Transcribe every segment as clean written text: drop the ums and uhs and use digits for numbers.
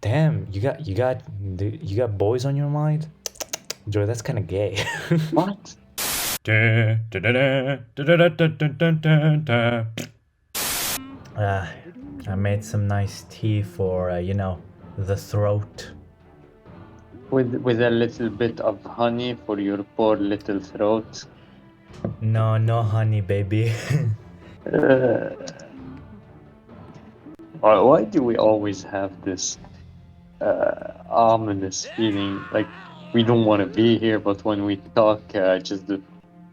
Damn, you got boys on your mind? Joy, that's kind of gay. What? uh, I made some nice tea for, the throat. With a little bit of honey for your poor little throat. No, no honey, baby. Uh, why do we always have this ominous feeling like we don't want to be here, but when we talk,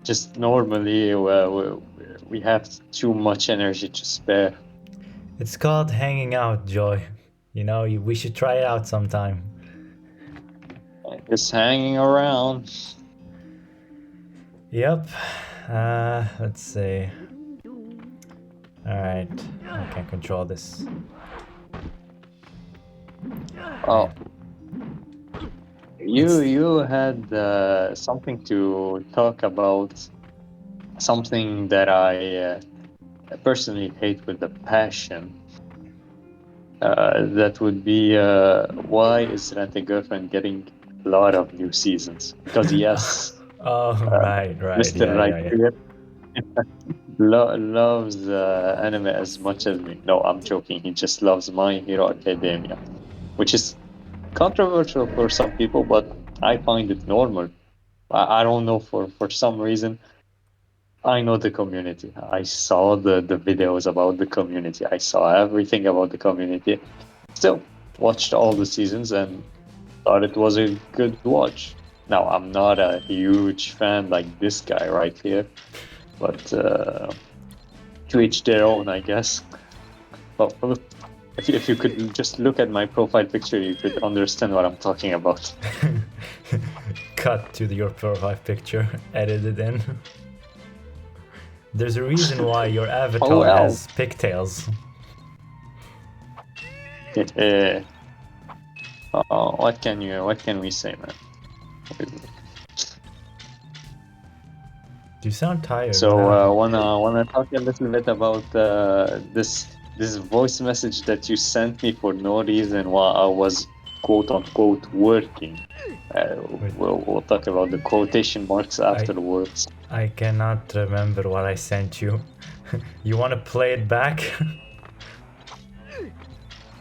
just normally, we have too much energy to spare. It's called hanging out, Joy. We should try it out sometime. Just hanging around. Yep. Let's see. Alright, I can control this. Oh, you It's you had something to talk about, something that I personally hate with a passion. That would be why is Rent a Girlfriend getting a lot of new seasons? Because yes, Oh, uh, right. Mr. Yeah, Right yeah, yeah. here loves anime as much as me. No, I'm joking. He just loves My Hero Academia, which is controversial for some people, but I find it normal. I don't know, for some reason. I know the community. I saw the videos about the community. I saw everything about the community. Still, watched all the seasons and thought it was a good watch. Now, I'm not a huge fan like this guy right here, but to each their own, I guess. But if you could just look at my profile picture, you could understand what I'm talking about. Cut to your profile picture, edited in. There's a reason why your Oh avatar well. has pigtails. uh, what can we say, man? You sound tired. What So happened? wanna talk a little bit about this voice message that you sent me for no reason while I was quote unquote working. Wait, We'll talk about the quotation marks I afterwards. I cannot remember what I sent you. You want to play it back?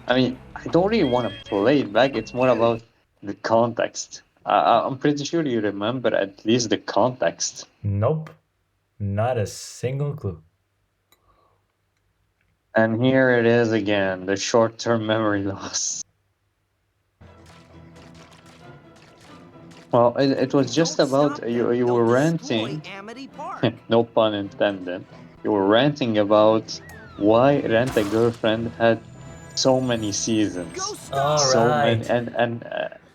I mean, I don't really want to play it back. It's more about the context. I'm pretty sure you remember at least the context. Nope, not a single clue. And here it is again, the short-term memory loss. Well, it was just Don't about stop you. them. You They'll were destroy ranting, Amity Park. no pun intended. You were ranting about why Rent a Girlfriend had so many Go seasons, All Stars! so many, right. and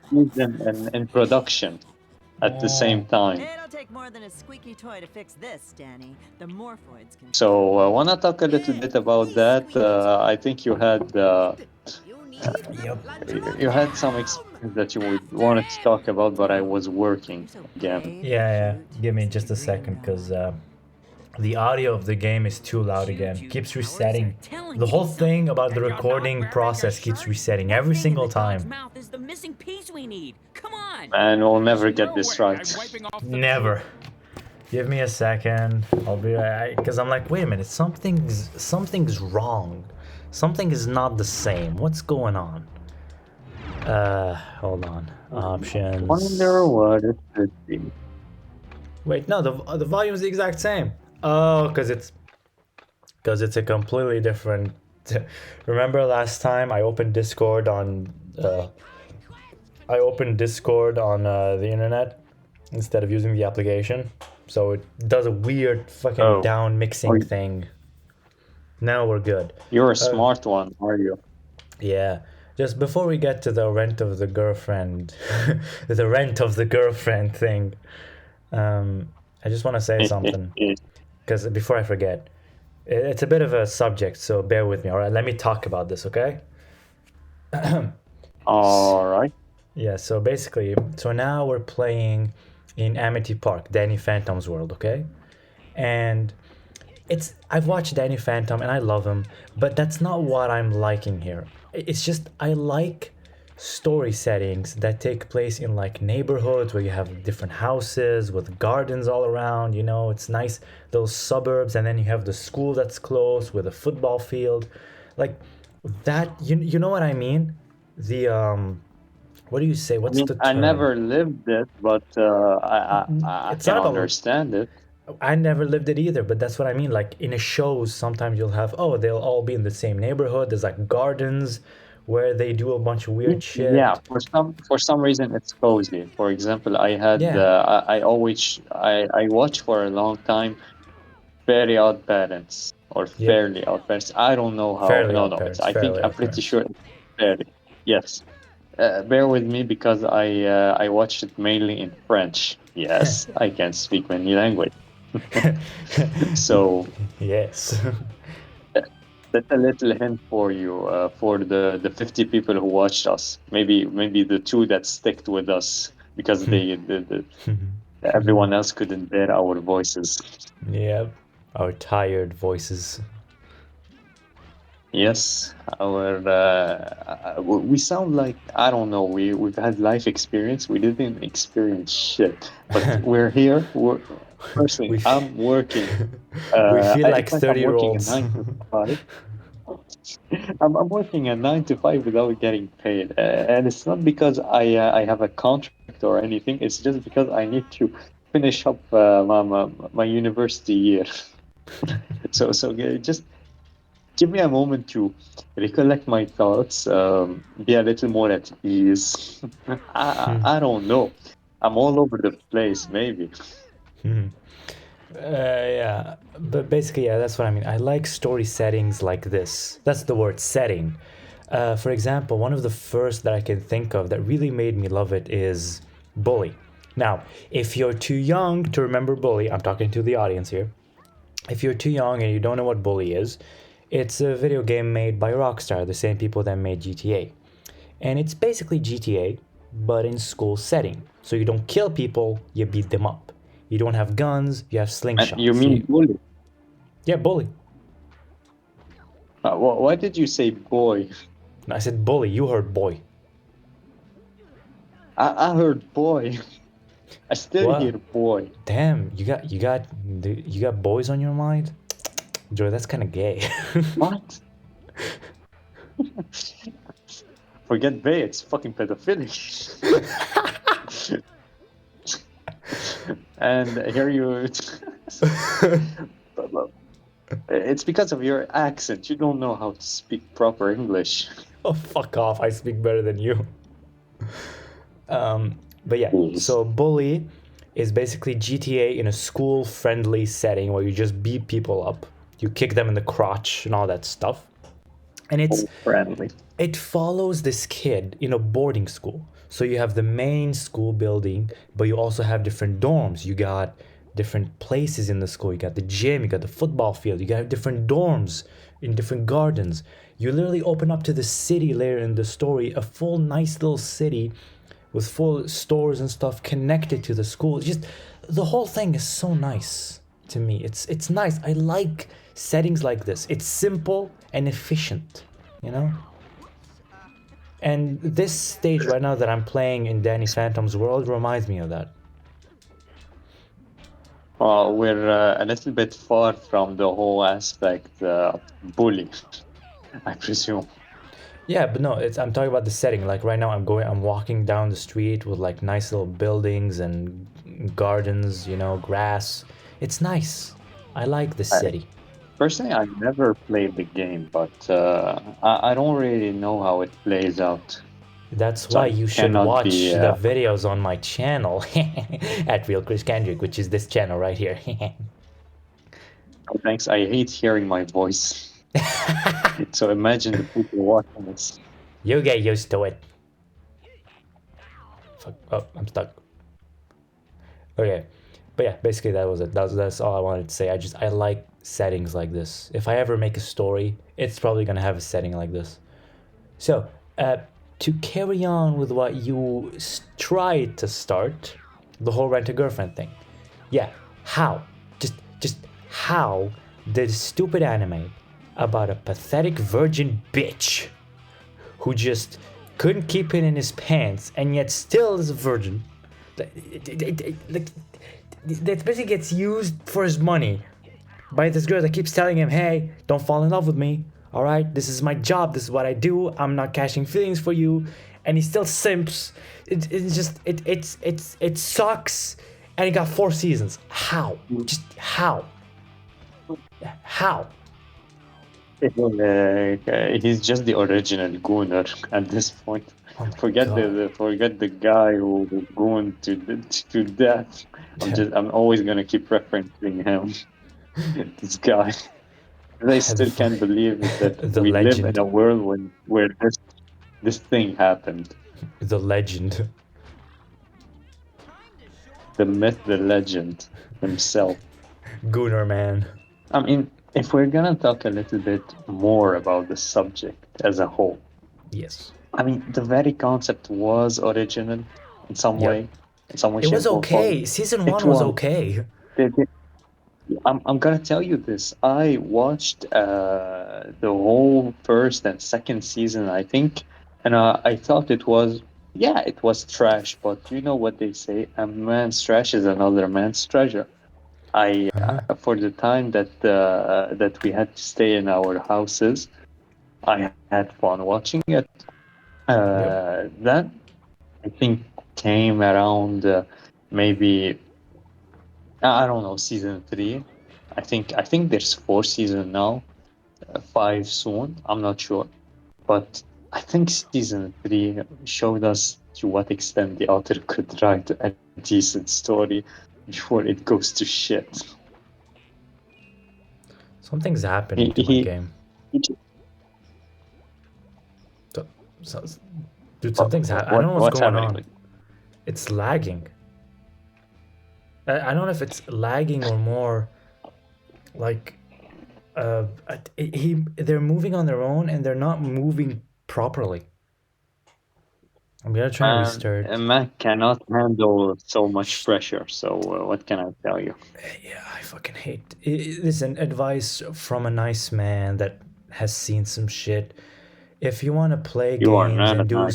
season and production at the same Oh, time. It'll take more than a squeaky toy to fix this, Danny. The Morphoids can fix So I it. want to talk a little bit about Hey, that. squeaky I toy! think you had You need yep. you had some experience that you would wanted to talk about, but I was working Here's again. okay. Yeah. Cute. Give me Such a just a dream, second, cause though. the audio of the game is too loud again. Choo-choo Keeps towers are resetting. telling The me whole thing something. about the Did you not recording wearing your process keeps shirt? resetting That every thing in single the dog's time. mouth is the missing piece we need. Come on. And we'll never There's get no this way right. I'm wiping off the Never. Give me a second. I'll be right. Because I'm like, wait a minute. Something's wrong. Something is not the same. What's going on? Hold on. Wonder Options. what it could be. Wait, no. The volume's the exact same. Oh, because it's a completely different. Remember last time I opened Discord on the internet instead of using the application, so it does a weird fucking Oh, down oh, mixing thing. Now we're good. you're a Uh, smart one, are you? yeah. Just before we get to the rent of the girlfriend, the rent of the girlfriend thing, I just want to say something because before I forget, it's a bit of a subject, so bear with me. All right, let me talk about this, okay? All right. Yeah, so basically, so now we're playing in Amity Park, Danny Phantom's world, okay? And I've watched Danny Phantom and I love him, but that's not what I'm liking here. It's just I like story settings that take place in like neighborhoods where you have different houses with gardens all around, you know, it's nice, those suburbs, and then you have the school that's close with a football field. Like that, you know what I mean? The what do you say? I What's mean, the I term? never lived it, but I It's can not a understand it. I never lived it either, but that's what I mean. Like in a shows, sometimes you'll have, oh, they'll all be in the same neighborhood. There's like gardens where they do a bunch of weird Yeah, shit. for some reason it's cozy. For example, I had Yeah, I watched for a long time Very Odd Parents or yep. Fairly Odd Parents. I don't know how. Fairly No, Odd no. It's Parents. I think Fairly I'm Odd pretty Parents. sure it's Fairly. Yes. Bear with me because I watched it mainly in French. Yes, I can speak many language. So Yes. that's a little hint for you for the 50 people who watched us. Maybe the two that sticked with us because everyone else couldn't bear our voices. Yep. Our tired voices. Yes, we sound like I don't know. We've had life experience. We didn't experience shit, but we're here. Firstly, We f- I'm working. we feel like It's like I'm working a 30-year-olds. 9 to 5. I'm working a 9 to 5 without getting paid, and it's not because I have a contract or anything. It's just because I need to finish up my university year. So just give me a moment to recollect my thoughts, be a little more at ease. I don't know. I'm all over the place, maybe. Yeah, but basically, yeah, that's what I mean. I like story settings like this. That's the word, setting. For example, one of the first that I can think of that really made me love it is Bully. Now, if you're too young to remember Bully, I'm talking to the audience here. If you're too young and you don't know what Bully is, it's a video game made by Rockstar, the same people that made GTA. And it's basically GTA, but in school setting. So you don't kill people, you beat them up. You don't have guns, you have And you slingshots. mean bully? Yeah, Bully. Why did you say boy? No, I said Bully, you heard boy. I heard boy. I still hear What? boy. Damn, you got boys on your mind? Joy, that's kind of gay. What? Forget Bay, it's fucking pedophilic. And here you. It's because of your accent. You don't know how to speak proper English. Oh, fuck off. I speak better than you. But yeah, so Bully is basically GTA in a school-friendly setting where you just beat people up. You kick them in the crotch and all that stuff. And Friendly. it follows this kid in a boarding school. So you have the main school building, but you also have different dorms. You got different places in the school. You got the gym, you got the football field, you got different dorms in different gardens. You literally open up to the city later in the story, a full nice little city with full stores and stuff connected to the school. Just the whole thing is so nice to me. It's nice. I like settings like this. It's simple and efficient, you know? And this stage right now that I'm playing in Danny Phantom's world reminds me of that. We're a little bit far from the whole aspect bully, I presume. Yeah, but no, I'm talking about the setting. Like right now I'm walking down the street with like nice little buildings and gardens, you know, grass. It's nice. I like the city. Personally, I never played the game, but I don't really know how it plays out. That's So why I you should cannot watch be, the videos on my channel at Real Chris Kendrick, which is this channel right here. Thanks. I hate hearing my voice. So imagine the people watching this. You get used to it. Fuck. Oh, I'm stuck. Okay. But yeah, basically that was it. That's all I wanted to say. I like settings like this. If I ever make a story, it's probably gonna have a setting like this. So, to carry on with what you tried to start, the whole rent-a-girlfriend thing. Yeah, how? Just how did stupid anime about a pathetic virgin bitch who just couldn't keep it in his pants, and yet still is a virgin. Like, that basically gets used for his money by this girl that keeps telling him, "Hey, don't fall in love with me. All right, this is my job. This is what I do. I'm not catching feelings for you," and he still simps. It sucks, and he got 4 seasons. How? Just how? How? He's just the original gooner at this point. Oh my Forget God. forget the guy who was gooned to death. I'm always gonna keep referencing him. This guy. They still can't believe that The we live legend. in a world where this thing happened. The legend. The myth, the legend himself. Gooner man. I mean, if we're gonna talk a little bit more about the subject as a whole, Yes. I mean, the very concept was original in some Yep. way, in some way, It was shape, or form. okay. Season It 1 was was. okay. I'm gonna tell you this. I watched the whole first and second season, I think, and I thought it was trash. But you know what they say: a man's trash is another man's treasure. For the time that we had to stay in our houses, I had fun watching it. That I think came around maybe I don't know, season 3. I think there's 4 season now, 5 soon. I'm not sure, but I think season 3 showed us to what extent the author could write a decent story before it goes to shit. Something's happening to my game. Dude, something's happening. I don't know what's going on. It's lagging. I don't know if it's lagging or more like they're moving on their own and they're not moving properly. I'm gonna try and restart. A Mac cannot handle so much pressure, so what can I tell you? Yeah, I fucking hate. Listen, advice from a nice man that has seen some shit. If you want to play games and do,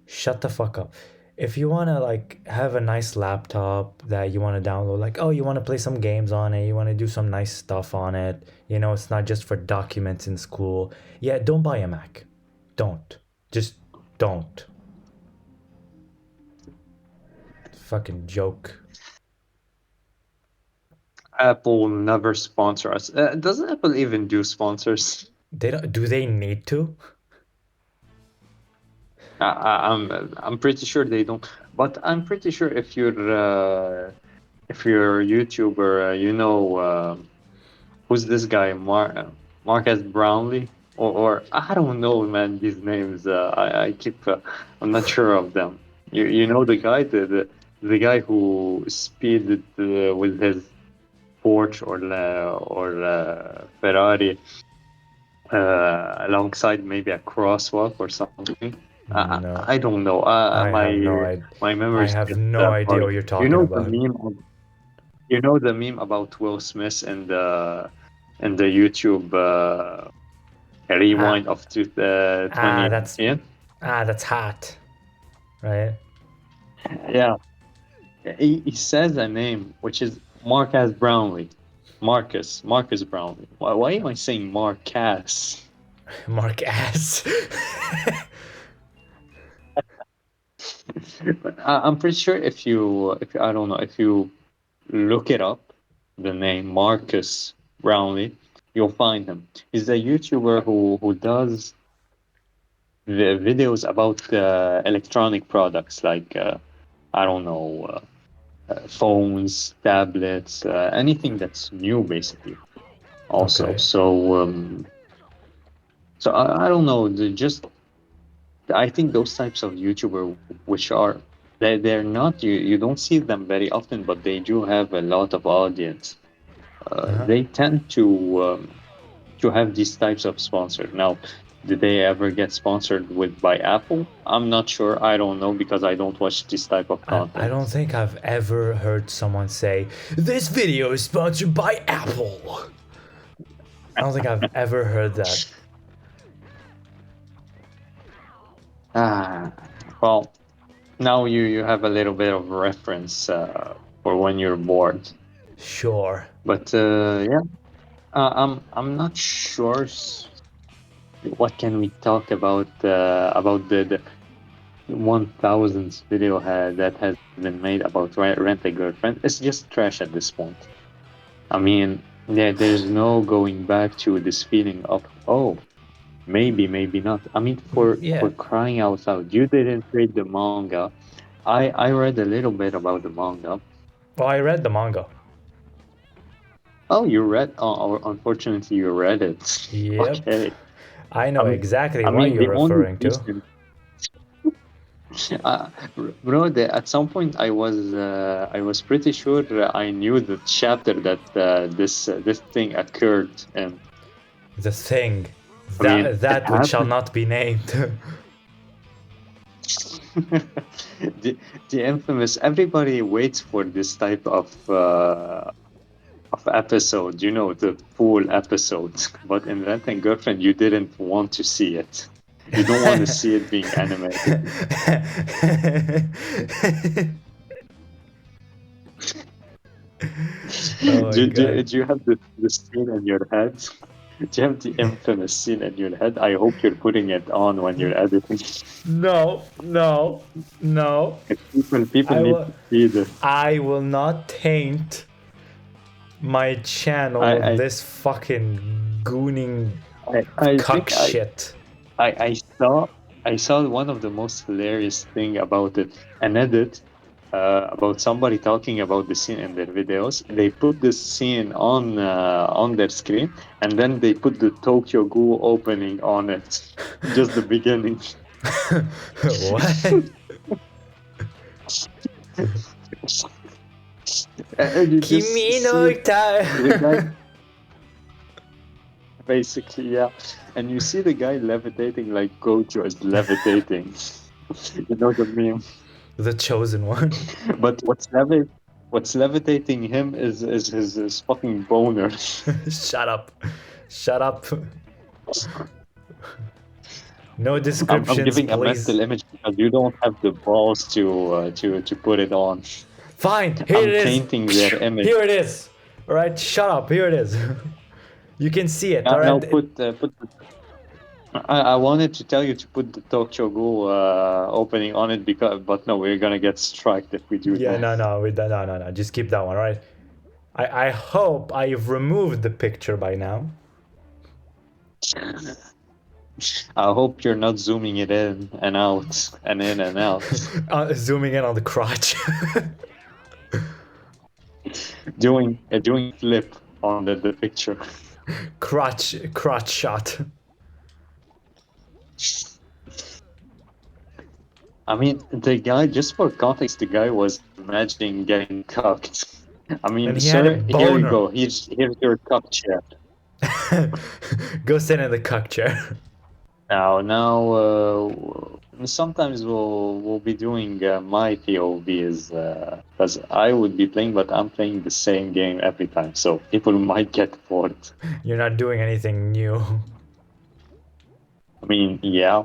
shut the fuck up. If you want to like have a nice laptop that you want to download, like, oh, you want to play some games on it, you want to do some nice stuff on it, you know, it's not just for documents in school. Yeah, don't buy a Mac. Don't. Just don't. Fucking joke. Apple will never sponsor us. Doesn't Apple even do sponsors? They don't. Do they need to? I'm pretty sure they don't. But I'm pretty sure if you're a YouTuber, you know who's this guy, Marcus Brownlee, or I don't know, man. These names, I keep I'm not sure of them. You know the guy, the guy who speeded with his Porsche or Ferrari alongside maybe a crosswalk or something. No. I don't know. My memory. I have no idea what you're talking about. You know the meme about Will Smith and the YouTube rewind of 2020. That's hot, right? Yeah. He says a name which is Marcus Brownlee. Marcus Brownlee. Why am I saying Marcus? Marcus. I'm pretty sure if you look it up, the name Marcus Brownlee, you'll find him. He's a YouTuber who does the videos about electronic products like I don't know, phones, tablets, anything that's new, basically. Also, Okay. so I don't know. I think those types of YouTuber, which are they're not you don't see them very often, but they do have a lot of audience. They tend to have these types of sponsors. Now, did they ever get sponsored by Apple? I'm not sure. I don't know because I don't watch this type of content. I don't think I've ever heard someone say, "This video is sponsored by Apple." I don't think I've ever heard that. Ah, well, now you have a little bit of reference for when you're bored. Sure. But yeah, I'm not sure. What can we talk about the 1000th video that has been made about Rent a Girlfriend? It's just trash at this point. I mean, there's no going back to this feeling of, oh, maybe not. I mean, Yeah. for crying out loud, you didn't read the manga. I read a little bit about the manga. Well, I read the manga. Oh, you read? Oh, unfortunately, you read it. Yep. Okay. I know I mean, exactly I what mean, the you're only referring to. reason, uh, bro, at some point I was pretty sure I knew the chapter that this thing occurred, and The thing. I mean, it That which shall happened. not be named. the, the infamous. Everybody waits for this type of episode, the full episode. But in Rent and Girlfriend, you didn't want to see it. You don't want to see it being animated. Oh my god. Do you have the scene in your head? Do you have the infamous scene in your head? I hope you're putting it on when you're editing. No, no, no. People I need will to see this. I will not taint my channel with I this fucking gooning I cuck think shit. I saw one of the most hilarious thing about it, an edit about somebody talking about the scene in their videos. They put this scene on their screen, and then they put the Tokyo Ghoul opening on it, just the beginning. What? And you just Kimi see no the guy, ta. basically, yeah. And you see the guy levitating like Gojo is levitating. You know the meme. The chosen one. But what's levitating him is his fucking boner. Shut up. Shut up. No I'm descriptions, giving a please. mental image because you don't have the balls to put it on. Fine, here I'm it is. painting their image. Here it is. All right, shut up. Here it is. You can see it. Now, All right. put. I wanted to tell you to put the Tokyo Ghoul opening on it but no, we're gonna get striked if we do Yeah, that. no. Just keep that one, all right? I hope I've removed the picture by now. I hope you're not zooming it in and out and in and out. Zooming in on the crotch. doing flip on the picture. crotch shot. I mean, the guy, just for context, the guy was imagining getting cucked. I mean, And he had a sir, here you boner. go. Here's your cuck chair. Go sit in the cuck chair. Now, sometimes we'll be doing my POVs because I would be playing, but I'm playing the same game every time, so people might get bored. You're not doing anything new. I mean, yeah.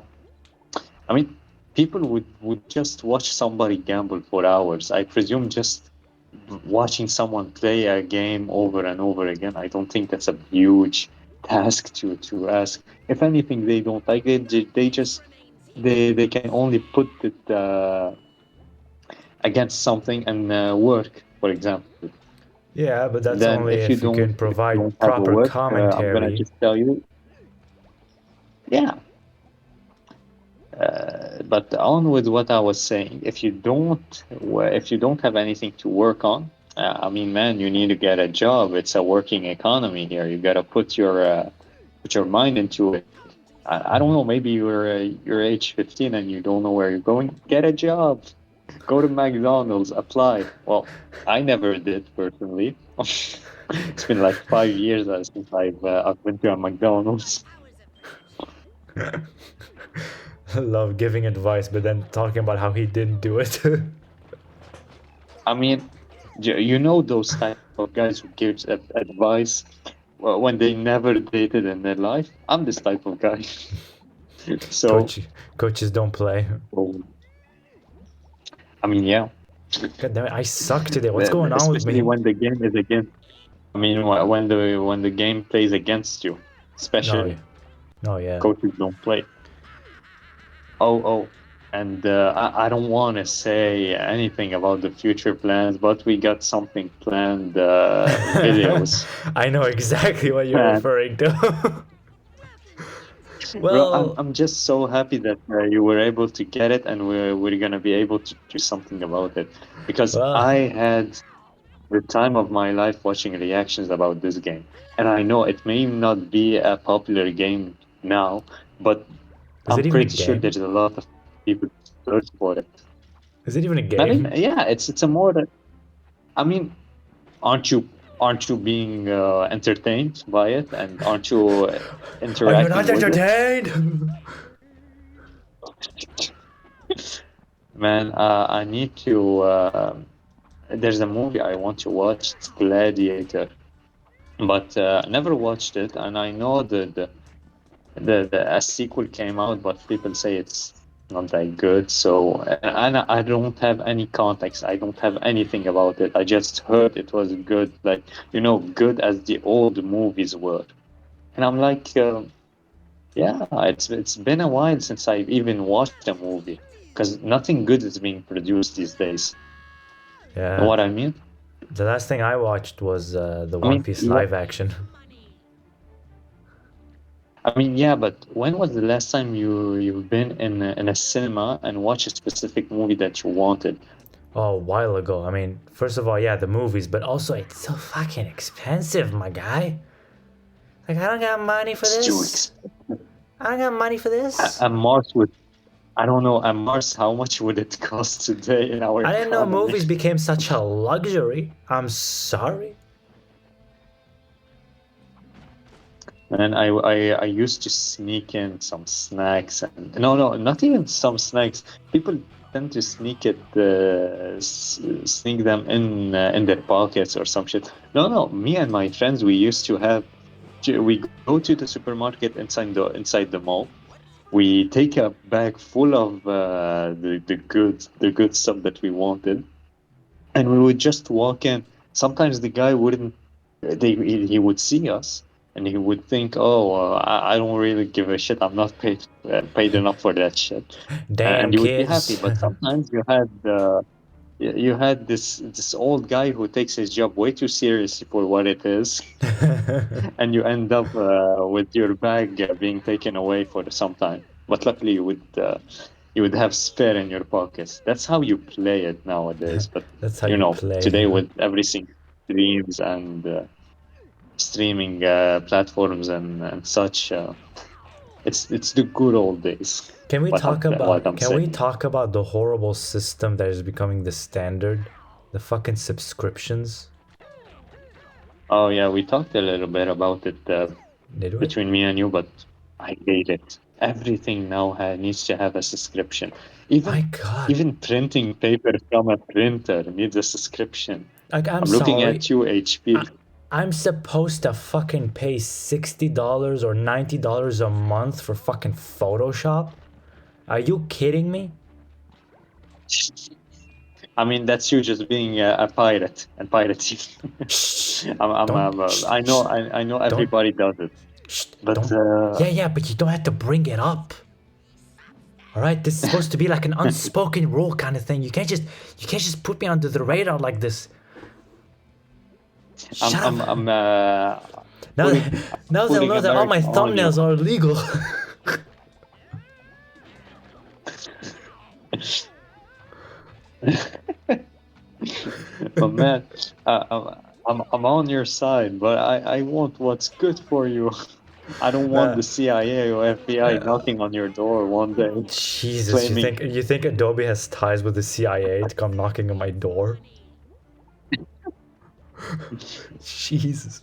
I mean, people would just watch somebody gamble for hours. I presume just watching someone play a game over and over again, I don't think that's a huge task to ask. If anything, they don't like it. They can only put it against something and work, for example. Yeah, but that's Then only if you can provide have a proper work, I'm gonna commentary. just tell you, yeah. But on with what I was saying, if you don't have anything to work on, I mean, man, you need to get a job. It's a working economy here. You gotta put your mind into it. I don't know. Maybe you're age 15 and you don't know where you're going. Get a job. Go to McDonald's. Apply. Well, I never did personally. It's been like 5 years since I've been to a McDonald's. I love giving advice, but then talking about how he didn't do it. I mean, you know those type of guys who gives advice when they never dated in their life. I'm this type of guy. So, Coaches don't play. I mean, yeah. God damn it, I suck today. What's going on with Especially me? when the game is against. I mean, when the game plays against you, No, especially no, yeah. coaches don't play. Oh, and I don't want to say anything about the future plans, but we got something planned. Videos. I know exactly what you're Man. referring to. Bro, Well, I'm just so happy that you were able to get it, and we're gonna be able to do something about it, because well, I had the time of my life watching reactions about this game, and I know it may not be a popular game now, but is I'm it even a pretty sure game? there's a lot of people search for it. Is it even a Not even, game? yeah, it's a more. I mean, aren't you being entertained by it, and aren't you Are you not interacting with it? entertained? Man, I need to. There's a movie I want to watch. It's Gladiator, but never watched it, and I know the a sequel came out, but people say it's not that good. So, and I don't have any context. I don't have anything about it. I just heard it was good, like good as the old movies were. And I'm like, yeah, it's been a while since I've even watched a movie, because nothing good is being produced these days. You know Yeah. what I mean? The last thing I watched was the I One mean, Piece yeah, live action. yeah, but when was the last time you've been in a cinema and watched a specific movie that you wanted? Oh, a while ago. I mean, first of all, yeah, the movies, but also it's so fucking expensive, my guy. Like, I don't got money for It's too this. I don't got money for this. And Mars would, I don't know, and Mars, how much would it cost today in our I didn't know economy? movies became such a luxury. I'm sorry. And I used to sneak in some snacks, and no, not even some snacks. People tend to sneak them in their pockets or some shit. No, me and my friends, we used to have, we go to the supermarket inside the mall. We take a bag full of the good stuff that we wanted, and we would just walk in. Sometimes the guy wouldn't. He would see us, and he would think, "Oh, I don't really give a shit. I'm not paid enough for that shit," Damn and you would be happy. kids. But sometimes you had this old guy who takes his job way too seriously for what it is, and you end up with your bag being taken away for some time. But luckily, you would have spare in your pockets. That's how you play it nowadays. But That's how you play. today with everything streams and streaming platforms and such, it's the good old days. Can we talk What about I'm can we saying. talk about the horrible system that is becoming the standard? The fucking subscriptions. Oh yeah, we talked a little bit about it Did we? between me and you, but I hate it. Everything now needs to have a subscription. My Even god. even printing paper from a printer needs a subscription. Like, I'm I'm looking sorry. at you, HP. I'm supposed to fucking pay $60 or $90 a month for fucking Photoshop? Are you kidding me? I mean, that's you just being a pirate and piracy. Shh. I know everybody does it, Shh, but don't. Yeah, but you don't have to bring it up. All right, this is supposed to be like an unspoken rule kind of thing. You can't just put me under the radar like this. Shut up. Now, now they'll putting know that all my American audio. thumbnails are illegal. But man, I'm on your side, but I want what's good for you. I don't want the CIA or FBI knocking on your door one day. Jesus, claiming, you think Adobe has ties with the CIA to come knocking on my door? Jesus.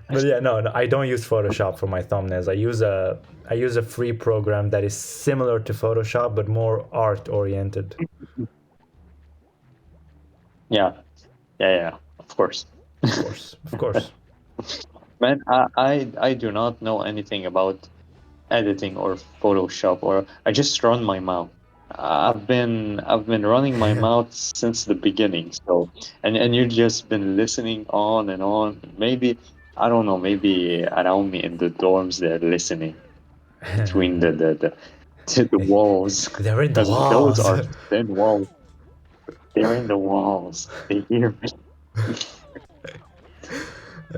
But yeah, no, I don't use Photoshop for my thumbnails. I use a free program that is similar to Photoshop but more art oriented. Yeah, of course. Of course. Man, I do not know anything about editing or Photoshop, or I just run my mouth. I've been running my mouth since the beginning. So and you've just been listening on and on. Maybe I don't know. Maybe around me in the dorms they're listening between the to the walls They're in the because those walls. are thin walls. They're in the walls. They hear me.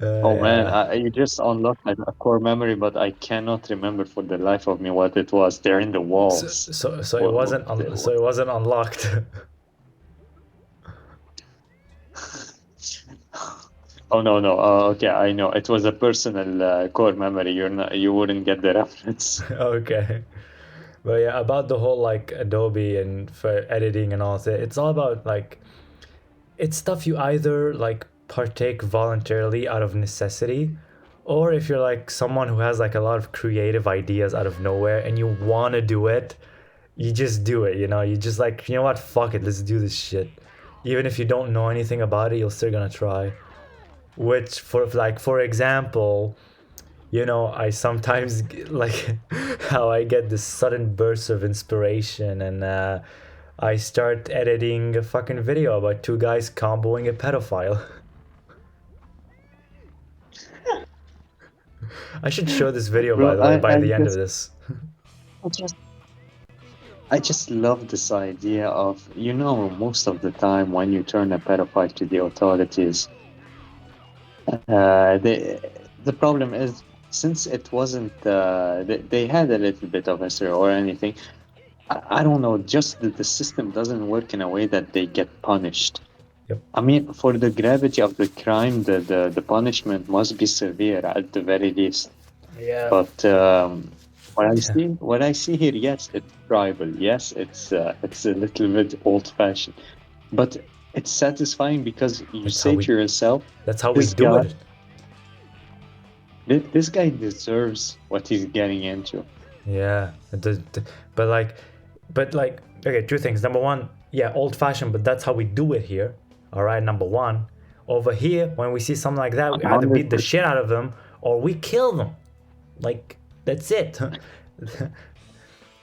Oh man, Yeah. you just unlocked my core memory, but I cannot remember for the life of me what it was. They're in the So, walls. so it What wasn't so it wasn't unlocked. Oh no no. Okay, I know. It was a personal core memory. You wouldn't get the reference. Okay. But yeah, about the whole like Adobe and for editing and all that, it's all about like it's stuff you either like partake voluntarily out of necessity, or if you're like someone who has like a lot of creative ideas out of nowhere and you want to do it, you just do it, you know? You just like, you know what, fuck it, let's do this shit. Even if you don't know anything about it, you're still gonna try. Which for example, you know, I sometimes like how I get this sudden burst of inspiration and I start editing a fucking video about two guys comboing a pedophile. I should show this video, by Bro, the way, by I the end of just this. I just I just love this idea of, most of the time when you turn a pedophile to the authorities, the problem is, since it wasn't, they had a little bit of history or anything. I don't know, just that the system doesn't work in a way that they get punished. Yep. I mean, for the gravity of the crime, the punishment must be severe at the very least. Yeah. But what I see here, yes, it's tribal. Yes, it's a little bit old-fashioned, but it's satisfying because you That's say how we- to yourself, That's how we this do guy, it. this guy deserves what he's getting into. Yeah. But like, okay, two things. Number one, yeah, old fashioned, but that's how we do it here. All right, number one. Over here, when we see something like that, we either beat the 100%. shit out of them or we kill them. Like, that's it.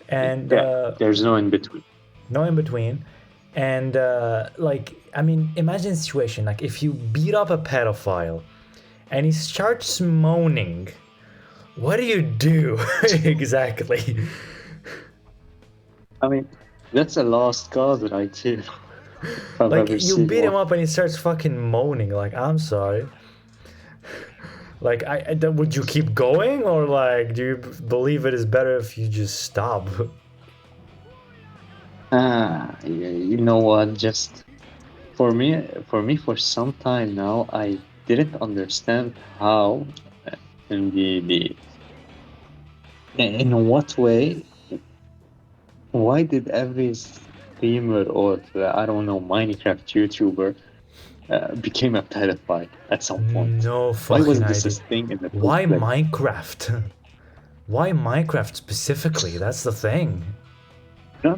And Yeah, there's no in between. no in between. And like, I mean, imagine a situation like if you beat up a pedophile and he starts moaning, what do you do exactly? I mean, that's a lost cause right here. If I've Like ever you seen beat him one. up and he starts fucking moaning. Like, I'm sorry. Like, would you keep going, or like, do you believe it is better if you just stop? You know what? Just for some time now, I didn't understand how, in in what way, why did every streamer or I don't know, Minecraft YouTuber became a pedophile at some point? No Why was fucking this a idea. thing in the first Why place? Minecraft? Why Minecraft specifically? That's the thing. No,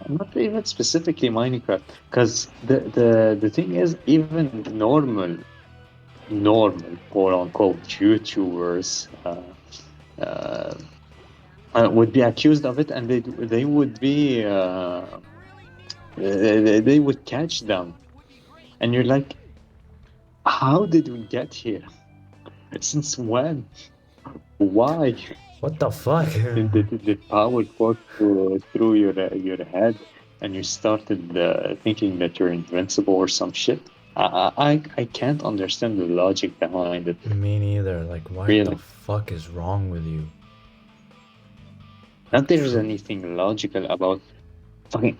not even specifically Minecraft, because the thing is, even normal quote unquote YouTubers would be accused of it, and they would be they would catch them, and you're like, how did we get here? Since when? Why? What the fuck? The power force through your head, and you started thinking that you're invincible or some shit. I can't understand the logic behind it. Me neither. Like, what Really? the fuck is wrong with you? Not there's anything logical about fucking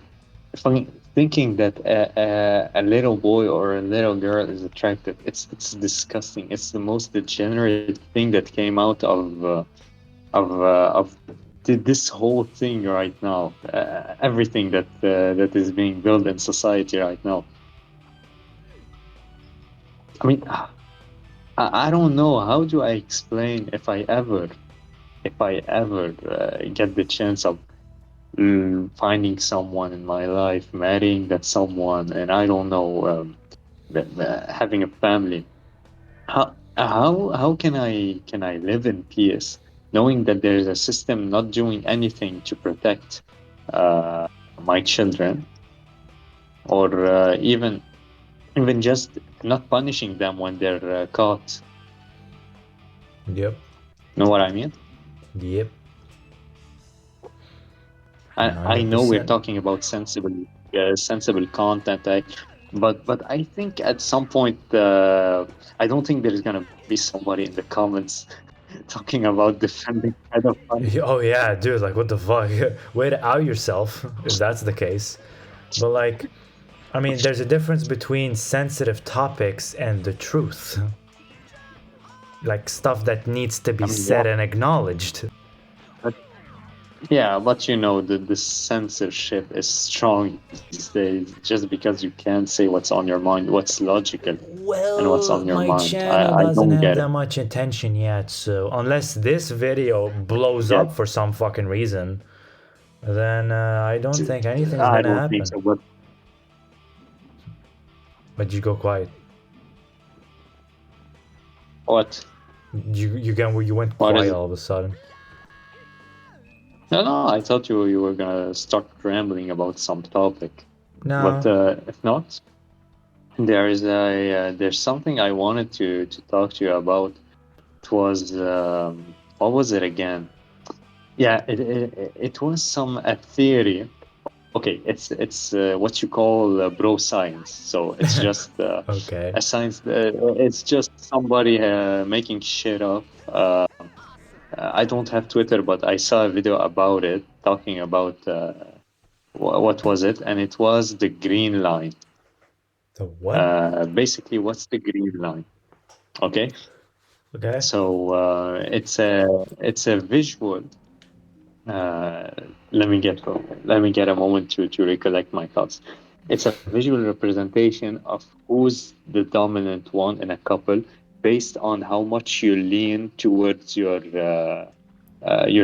thinking that a little boy or a little girl is attractive. It's disgusting. It's the most degenerate thing that came out of this whole thing right now. Everything that is being built in society right now. I mean, I don't know. How do I explain if I ever get the chance of finding someone in my life, marrying that someone, and I don't know, having a family. How can I live in peace knowing that there is a system not doing anything to protect my children, or even just not punishing them when they're caught. Yep. Know what I mean? Yep. I know we're 100%. talking about sensible content, but I think at some point, I don't think there's gonna be somebody in the comments talking about defending pedophiles. Oh yeah, dude, like what the fuck? Way to out yourself if that's the case. But like, I mean, there's a difference between sensitive topics and the truth. Like stuff that needs to be said and acknowledged. Yeah, but you know the censorship is strong these days just because you can't say what's on your mind, what's logical, and what's Well, on your my mind. channel I doesn't don't have get that it. much attention yet, so unless this video blows Yeah. up for some fucking reason, then I don't think anything's I gonna don't think happen. so, but But you go quiet. what? You went What is quiet it? all of a sudden. No, I thought you were gonna start rambling about some topic, No. but if not, there's something I wanted to talk to you about. It was what was it again? Yeah, it was some a theory. Okay, it's what you call bro science. So it's just Okay. a science. It's just somebody making shit up. I don't have Twitter, but I saw a video about it talking about what was it, and it was the green line. The what? Basically, what's the green line? Okay, Okay. so it's a visual. Uh, let me get a moment to recollect my thoughts. It's a visual representation of who's the dominant one in a couple based on how much you lean towards your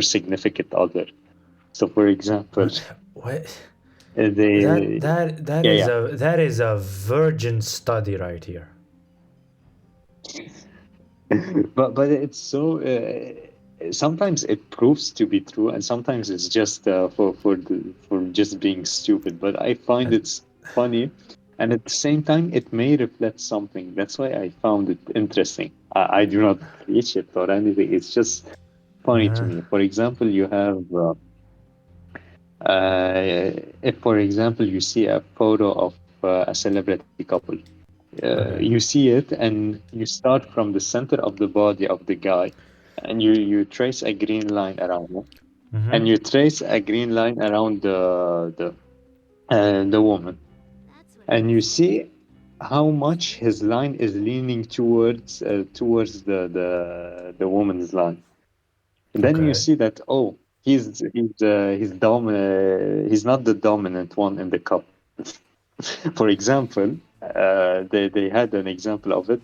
significant other. So, for example, What? they That yeah is yeah. a virgin study right here. But it's so sometimes it proves to be true, and sometimes it's just for just being stupid. But I find it's funny, and at the same time, it may reflect something. That's why I found it interesting. I do not preach it or anything. It's just funny to me. For example, you have if, for example, you see a photo of a celebrity couple. Okay. You see it and you start from the center of the body of the guy, and you trace a green line around it, and you trace a green line around the woman, and you see how much his line is leaning towards the woman's line. And then you Okay. see that, oh, he's not the dominant one in the couple. For example, they had an example of it: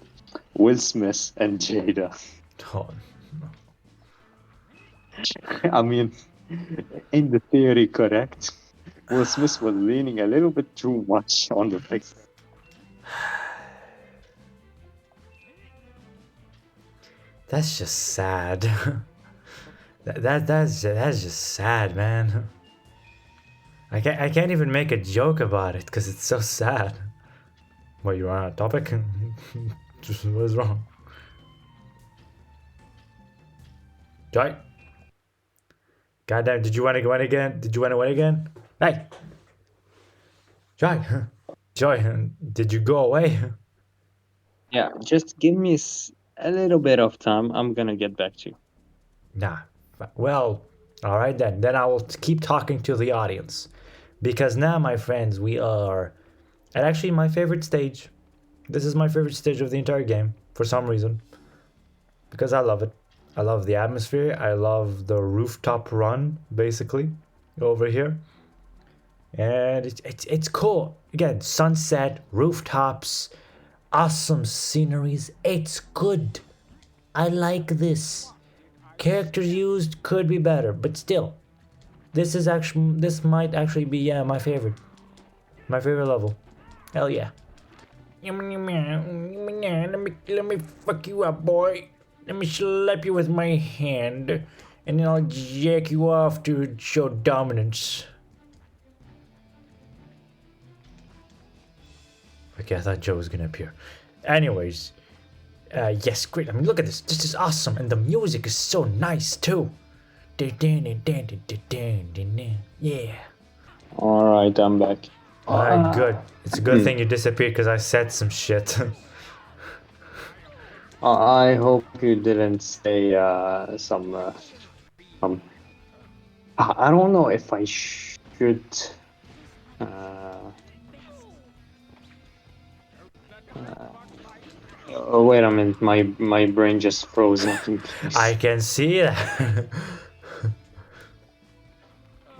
Will Smith and Jada. Oh, I mean, in the theory, correct. Will Smith was leaning a little bit too much on the fix. that's just sad. That's just sad, man. I can't even make a joke about it because it's so sad. What, you on a topic? Just what's wrong? Joy? Goddamn, did you want to win again? Did you want to win again? Hey! Joy! Joy, did you go away? Yeah, just give me a little bit of time. I'm gonna get back to you. Nah. Well, alright then. Then I will keep talking to the audience. Because now, my friends, we are at actually my favorite stage. This is my favorite stage of the entire game, for some reason. Because I love it. I love the atmosphere. I love the rooftop run, basically, over here. And it's cool. Again, sunset, rooftops, awesome sceneries. It's good. I like this. Characters used could be better, but still, this might actually be my favorite level. Hell yeah. Let me fuck you up, boy. Let me slap you with my hand. and then I'll jack you off to show dominance. Okay, I thought Joe was gonna appear. Anyways, yes, great. I mean, look at this. This is awesome, and the music is so nice too. Yeah. Alright, I'm back. Alright, good. It's a good thing you disappeared because I said some shit. I hope you didn't say some. I don't know if I should. Oh, wait a minute, my brain just froze into place. I can see that.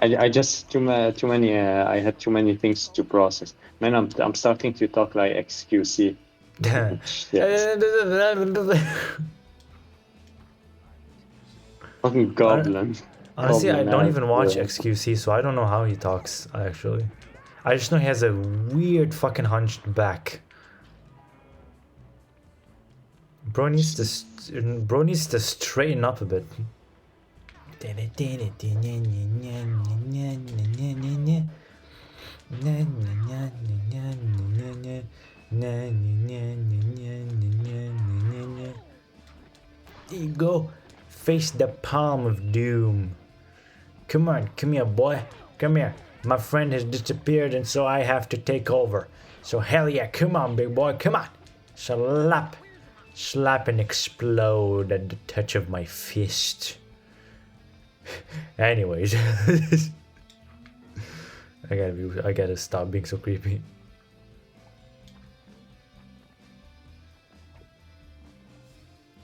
I just too many. I had too many things to process. Man, I'm starting to talk like XQC. Fucking goblin. Honestly, I Goblin don't ass, even watch yeah. XQC, so I don't know how he talks, actually. I just know he has a weird fucking hunched back. Bro needs to straighten up a bit. There you go. Face the palm of doom. Come on, come here, boy. Come here. My friend has disappeared, and so I have to take over. So hell yeah, come on, big boy, come on. Slap. Slap and explode at the touch of my fist. Anyways. I gotta stop being so creepy.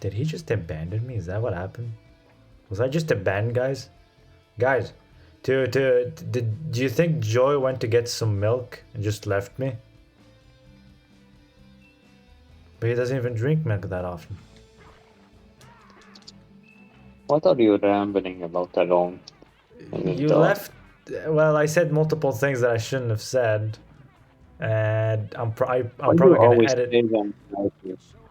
Did he just abandon me? Is that what happened? Was I just abandoned, guys? Guys, do you think Joy went to get some milk and just left me? But he doesn't even drink milk that often. What are you rambling about alone? You left. Well, I said multiple things that I shouldn't have said, and I'm probably gonna edit.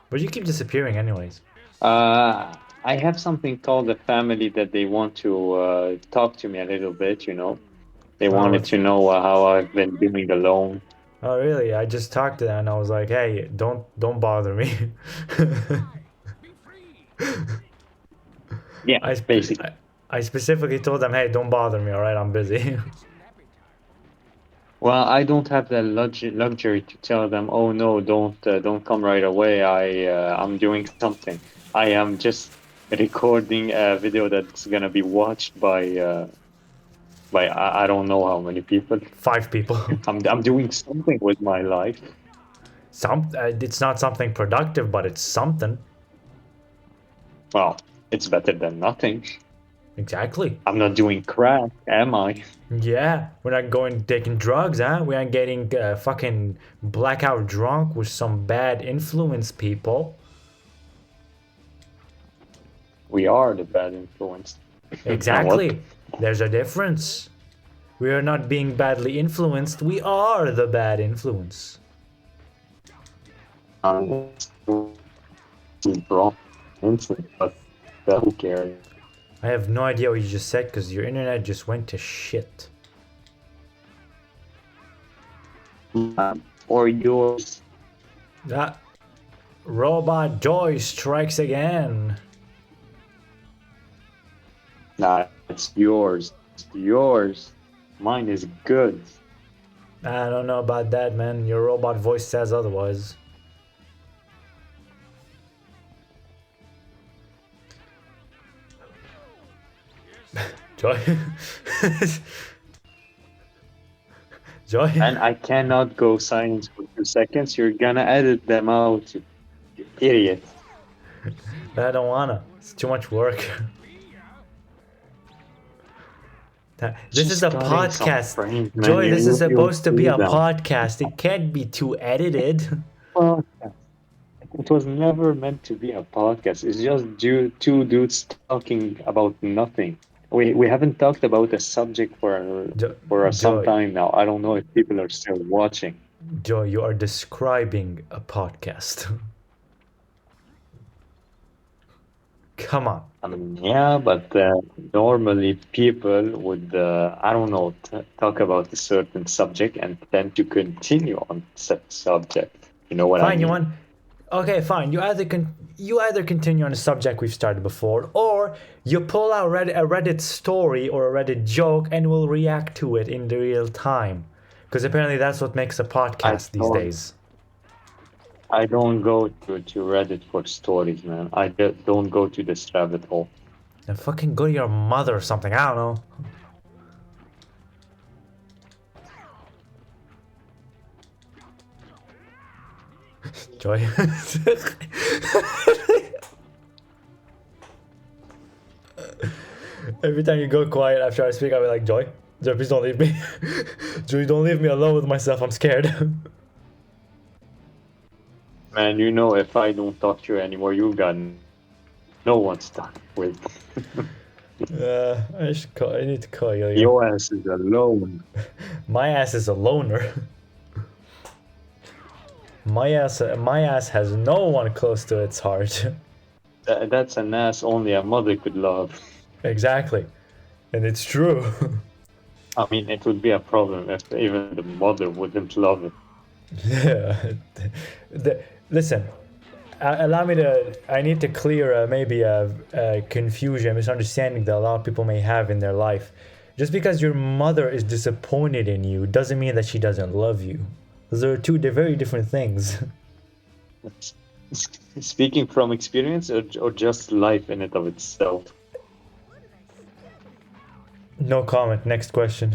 But you keep disappearing, anyways. I have something called a family that they want to talk to me a little bit. You know, they wanted to know how I've been doing alone. Oh really? I just talked to them and I was like, "Hey, don't bother me." Yeah, basically. I specifically told them, "Hey, don't bother me. All right, I'm busy." Well, I don't have the luxury to tell them, "Oh no, don't come right away. I'm doing something." I am just recording a video that's gonna be watched by I don't know how many people. 5 people. I'm doing something with my life. It's not something productive, but it's something. Well, it's better than nothing. Exactly. I'm not doing crack, am I? Yeah, we're not taking drugs, huh? We aren't getting fucking blackout drunk with some bad influence people. We are the bad influence. Exactly. There's a difference. We are not being badly influenced. We are the bad influence. But who cares? I have no idea what you just said because your internet just went to shit. Or yours. That Robot Joy strikes again. Nah, it's yours. It's yours. Mine is good. I don't know about that, man. Your robot voice says otherwise. Joy? Joy? And I cannot go silent for 2 seconds. You're gonna edit them out, you idiot. I don't wanna. It's too much work. This is a podcast. Joy, this is supposed to be a podcast. It can't be too edited. It was never meant to be a podcast. It's just two dudes talking about nothing. We haven't talked about a subject for some time now. I don't know if people are still watching. Joy, you are describing a podcast. Come on. I mean, yeah, but normally people would, I don't know, talk about a certain subject and tend to continue on such subject. You know what I Fine, you mean? want? Okay, fine. You either continue on a subject we've started before, or you pull out a Reddit story or a Reddit joke and we'll react to it in the real time. Because apparently that's what makes a I podcast these don't, days. I don't go to Reddit for stories, man. I don't go to this rabbit hole. Then fucking go to your mother or something. I don't know. Joy. Every time you go quiet after I speak, I'll be like, Joy, Joy, please don't leave me. Joy, don't leave me alone with myself. I'm scared. Man, you know, if I don't talk to you anymore, you got no one to talk with. I need to call you. Your ass is alone. My ass is a loner. My ass has no one close to its heart. That's an ass only a mother could love. Exactly. And it's true. I mean, it would be a problem if even the mother wouldn't love it. Yeah. Listen, allow me to. I need to clear maybe a confusion, misunderstanding that a lot of people may have in their life. Just because your mother is disappointed in you doesn't mean that she doesn't love you. Those are they're very different things. Speaking from experience or just life in it of itself? No comment. Next question.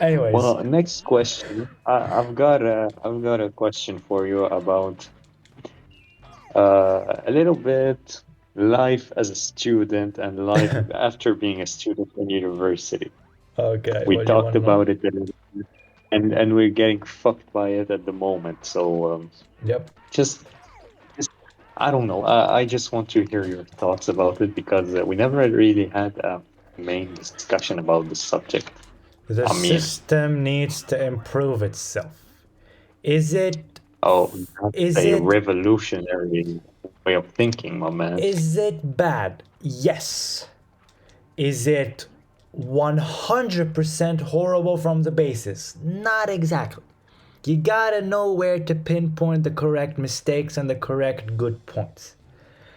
Anyways. Well, next question. I've got a question for you about a little bit life as a student and life after being a student in university. Okay. We what do you talked wanna know? about it a little bit, and we're getting fucked by it at the moment. So Yep. just I don't know. I just want to hear your thoughts about it because we never really had a main discussion about this subject. The I mean, system needs to improve itself. Is it oh, that's is a it revolutionary way of thinking, my man. is it bad? Yes. Is it 100% horrible from the basis? Not exactly. You gotta know where to pinpoint the correct mistakes and the correct good points.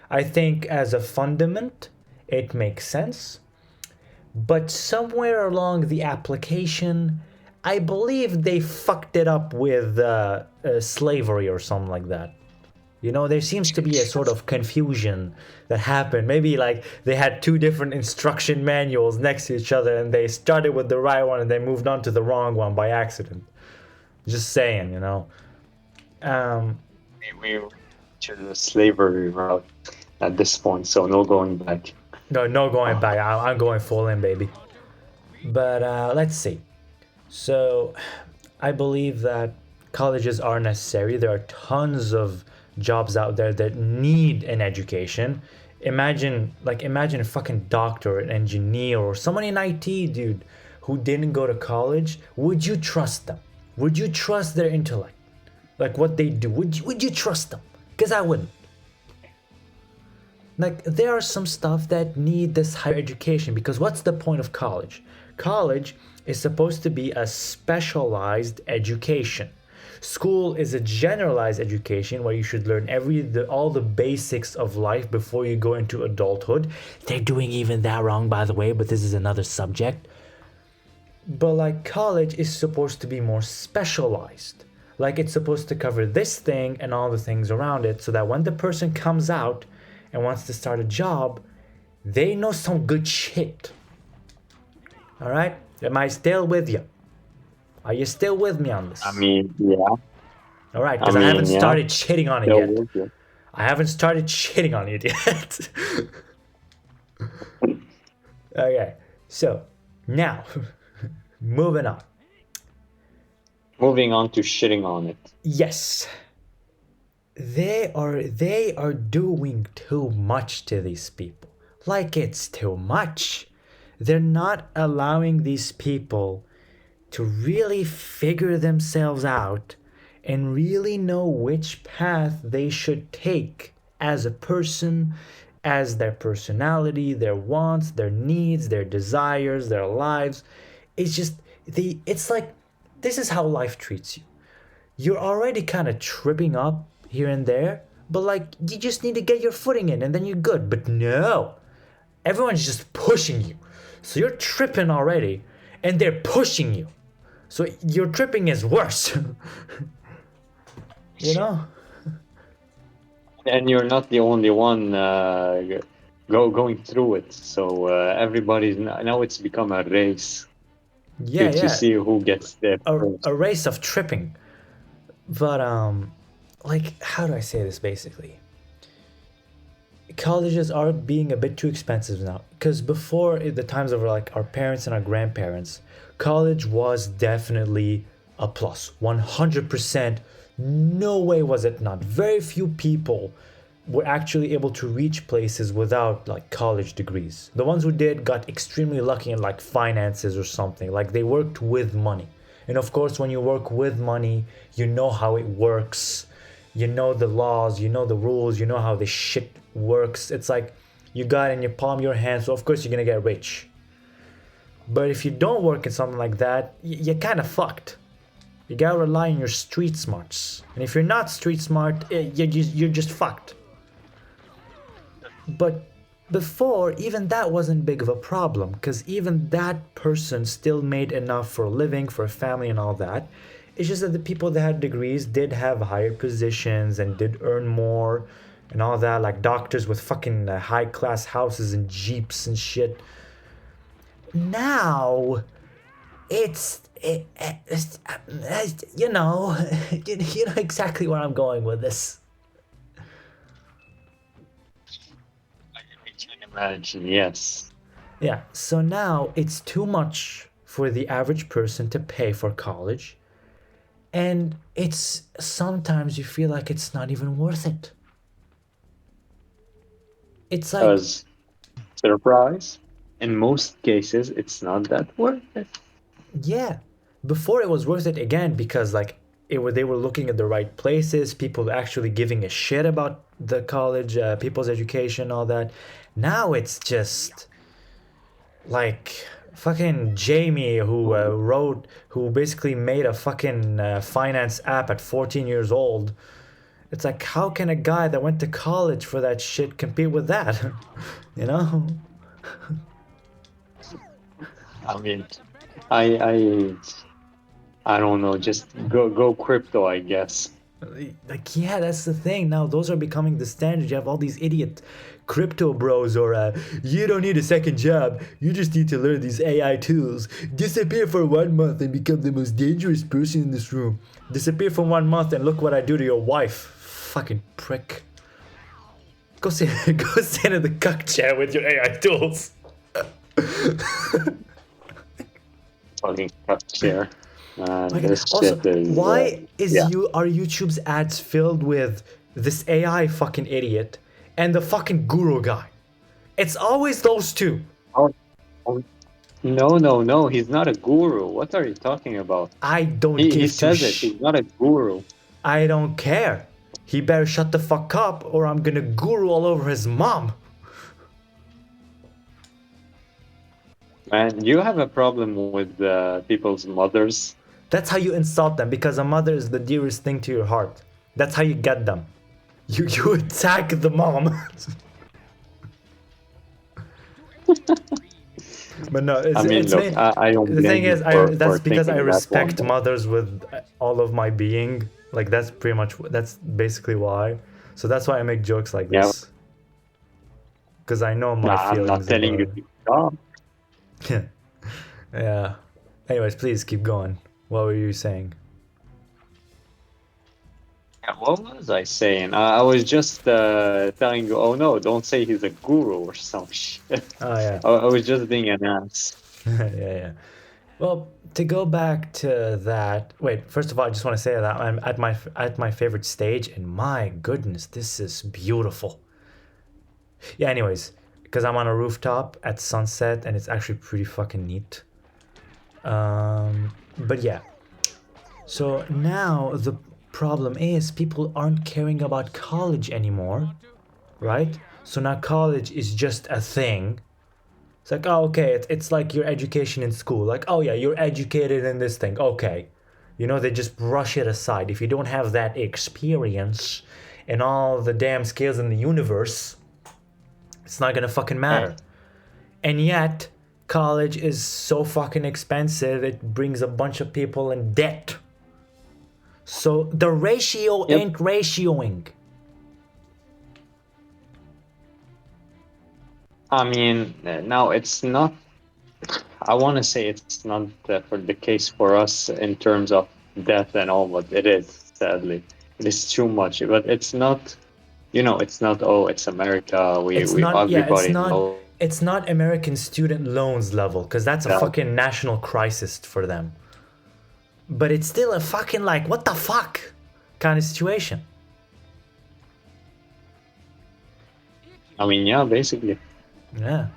I think as a fundament, it makes sense. But somewhere along the application, I believe they fucked it up with slavery or something like that. You know, there seems to be a sort of confusion that happened. Maybe like they had two different instruction manuals next to each other and they started with the right one and they moved on to the wrong one by accident. Just saying, you know. We to the slavery route at this point, so no going back. No going back. I'm going full in, baby. But let's see. So, I believe that colleges are necessary. There are tons of jobs out there that need an education. Imagine a fucking doctor, an engineer, or someone in IT, dude, who didn't go to college. Would you trust them? Would you trust their intellect? Like what they do? Would you trust them? Because I wouldn't. Like there are some stuff that need this higher education because what's the point of college? College is supposed to be a specialized education. School is a generalized education where you should learn all the basics of life before you go into adulthood. They're doing even that wrong, by the way, but this is another subject. But like college is supposed to be more specialized. Like it's supposed to cover this thing and all the things around it so that when the person comes out and wants to start a job, they know some good shit. All right? Am I still with you? Are you still with me on this? I mean, yeah. All right, because I haven't started shitting on it Still yet. I haven't started shitting on it yet. Okay, so now, moving on. Moving on to shitting on it. Yes. They are doing too much to these people. Like it's too much. They're not allowing these people to really figure themselves out and really know which path they should take as a person, as their personality, their wants, their needs, their desires, their lives. It's just it's like this is how life treats you. You're already kind of tripping up here and there, but like you just need to get your footing in and then you're good. But no, everyone's just pushing you. So you're tripping already and they're pushing you. So your tripping is worse. You know? And you're not the only one going through it. So everybody's now it's become a race to see who gets there first. A race of tripping. But like, how do I say this basically? Colleges are being a bit too expensive now, because before, at the times of like our parents and our grandparents, college was definitely a plus. 100%. No way was it not. Very few people were actually able to reach places without like college degrees. The ones who did got extremely lucky in like finances or something. Like they worked with money. And of course, when you work with money, you know how it works. You know the laws, you know the rules, you know how this shit works. It's like you got it in your palm of your hand, so of course you're gonna get rich. But if you don't work in something like that, you're kind of fucked. You gotta rely on your street smarts. And if you're not street smart, you're just fucked. But before, even that wasn't big of a problem, because even that person still made enough for a living, for a family and all that. It's just that the people that had degrees did have higher positions and did earn more and all that, like doctors with fucking high-class houses and jeeps and shit. Now, it's you know, you know exactly where I'm going with this. I can imagine, yes. Yeah, so now it's too much for the average person to pay for college. And it's sometimes you feel like it's not even worth it. It's like, Because, surprise, in most cases, it's not that worth it. yeah, before it was worth it again because like they were looking at the right places, people actually giving a shit about the college, people's education, all that. Now it's just like fucking Jamie who basically made a fucking finance app at 14 years old. It's like, how can a guy that went to college for that shit compete with that? You know? I mean, I don't know. Just go crypto, I guess. Like, yeah, that's the thing. Now those are becoming the standard. You have all these idiot crypto bros, or you don't need a second job. You just need to learn these AI tools. Disappear for 1 month and become the most dangerous person in this room. Disappear for 1 month and look what I do to your wife. Fucking prick. Go sit in the cuck chair with your AI tools. Fucking cut chair. Also, why are YouTube's ads filled with this AI fucking idiot and the fucking guru guy? It's always those two. Oh, no, he's not a guru. What are you talking about? I don't He give says two it. He's not a guru. I don't care. He better shut the fuck up or I'm gonna guru all over his mom. Man, you have a problem with people's mothers. That's how you insult them, because a mother is the dearest thing to your heart. That's how you get them. You attack the mom. But no, I mean, look, I don't. The thing is, that's because I respect that mothers with all of my being. Like that's basically why. So that's why I make jokes like this. Because I know my feelings. I'm not telling you to stop. Yeah. Anyways, please keep going. What were you saying? Yeah, what was I saying? I was just telling you, oh no, don't say he's a guru or some shit. Oh yeah. I was just being an ass. Yeah. Well, to go back to that. Wait, first of all, I just want to say that I'm at my favorite stage, and my goodness, this is beautiful. Yeah. Anyways, because I'm on a rooftop at sunset, and it's actually pretty fucking neat. But yeah. So now problem is people aren't caring about college anymore, right? So now college is just a thing. It's like, oh, okay, it's like your education in school. Like, oh yeah, you're educated in this thing. Okay. You know, they just brush it aside. If you don't have that experience and all the damn skills in the universe, it's not gonna fucking matter. And yet, college is so fucking expensive, it brings a bunch of people in debt. So the ratio ain't ratioing. I mean, now it's not. I want to say it's not for the case for us in terms of death and all, but it is, sadly. It is too much, but it's not, it's not, oh, it's America. It's not, yeah, everybody knows. It's not American student loans level, because that's a fucking national crisis for them. But it's still a fucking, like, what the fuck kind of situation. I mean, yeah, basically. Yeah.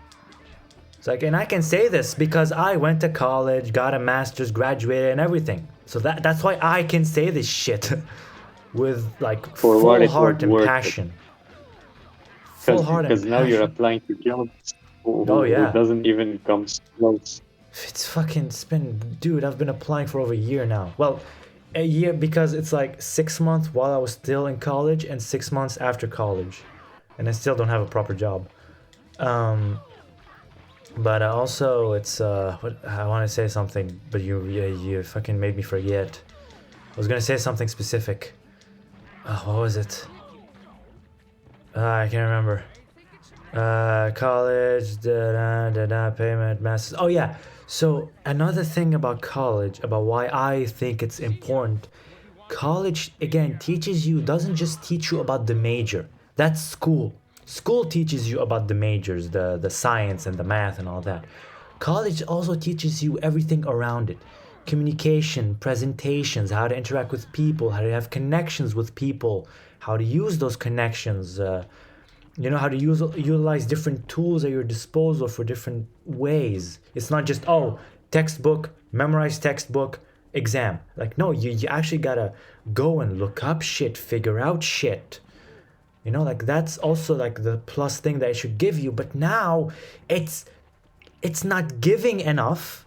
It's like, and I can say this because I went to college, got a master's, graduated, and everything. So that's why I can say this shit with like full heart and passion. Full heart and passion. Because now you're applying to jobs who doesn't even come close. It's been, dude, I've been applying for over a year now. Well, a year because it's like 6 months while I was still in college and 6 months after college. And I still don't have a proper job. But also it's what I want to say something, but you fucking made me forget. I was gonna say something specific. What was it? I can't remember. College, payment, masters. Oh yeah. So another thing about college, about why I think it's important. College again doesn't just teach you about the major. That's school. School teaches you about the majors, the science and the math and all that. College also teaches you everything around it. Communication, presentations, how to interact with people, how to have connections with people, how to use those connections, how to utilize different tools at your disposal for different ways. It's not just, textbook, memorize textbook, exam. Like, no, you actually gotta go and look up shit, figure out shit. Like that's also like the plus thing that it should give you. But now it's not giving enough.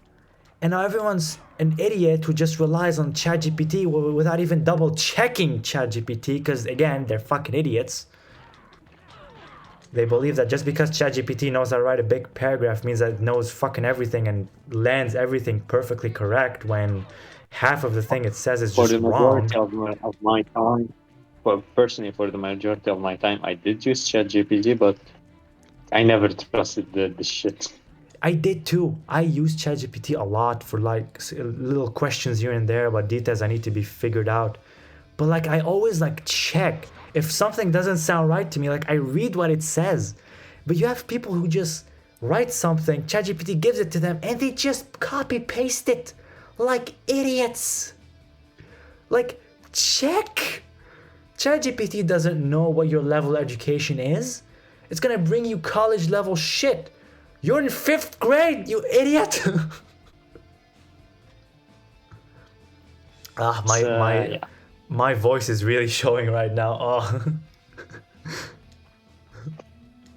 And now everyone's an idiot who just relies on ChatGPT without even double checking ChatGPT, because again, they're fucking idiots. They believe that just because ChatGPT knows how to write a big paragraph means that it knows fucking everything and lands everything perfectly correct, when half of the thing it says is just wrong. Of my time. Personally, for the majority of my time, I did use ChatGPT, but I never trusted the shit. I did too. I used ChatGPT a lot for like little questions here and there about details I need to be figured out. But like I always like check if something doesn't sound right to me. Like I read what it says. But you have people who just write something, ChatGPT gives it to them, and they just copy paste it like idiots. Like check. ChatGPT doesn't know what your level of education is. It's gonna bring you college level shit. You're in 5th grade, you idiot. My voice is really showing right now. Oh.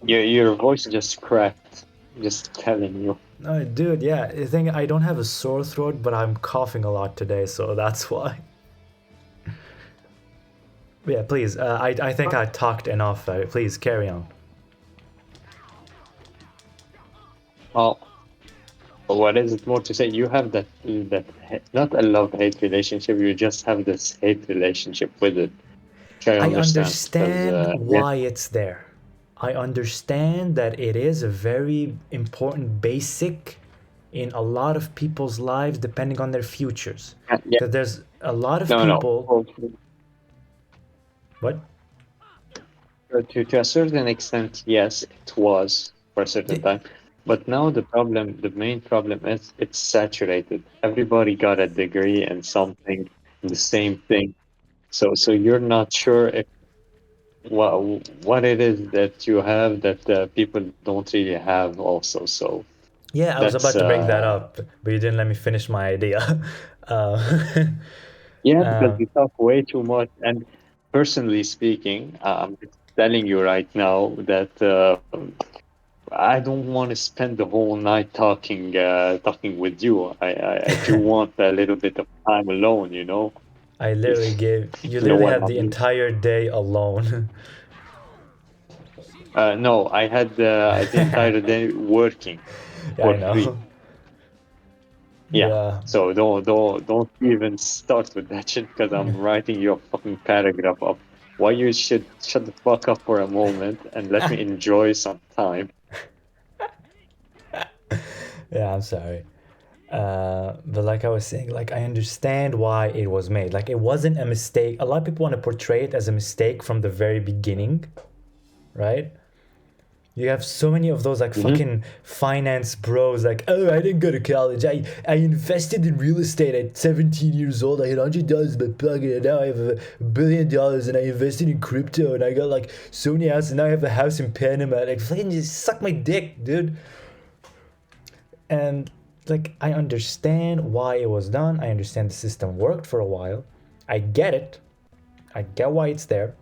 Your voice just cracked. Just telling you. No, dude, yeah. I think I don't have a sore throat, but I'm coughing a lot today, so that's why. Yeah, please. I think I talked enough. Please carry on. Well, what is it more to say? You have that not a love-hate relationship. You just have this hate relationship with it. I understand why it's there. I understand that it is a very important basic in a lot of people's lives, depending on their futures. Yeah. That there's a lot of people. No. What? To a certain extent, yes, it was for a certain time. But now the main problem is it's saturated. Everybody got a degree in something, the same thing. So you're not sure if what it is that you have that people don't really have also. So yeah, I was about to bring that up, but you didn't let me finish my idea. Yeah, because Uh, we talk way too much. And personally speaking, I'm just telling you right now that I don't want to spend the whole night talking with you. I do want a little bit of time alone, you know, I literally if gave you you know literally what had I the mean. entire day alone. No, I had the entire day working Yeah, for I free. know. Yeah. Yeah. So don't even start with that shit because I'm writing you a fucking paragraph of why you should shut the fuck up for a moment and let me enjoy some time. Yeah, I'm sorry. But like I was saying, like I understand why it was made. Like it wasn't a mistake. A lot of people want to portray it as a mistake from the very beginning, right? You have so many of those like Hmm. fucking finance bros, like, oh, I didn't go to college. I invested in real estate at 17 years old. I had $100 in my pocket, and now I have $1 billion, and I invested in crypto, and I got like so many houses, and now I have a house in Panama. Like, fucking just suck my dick, dude. And like, I understand why it was done. I understand the system worked for a while. I get it. I get why it's there.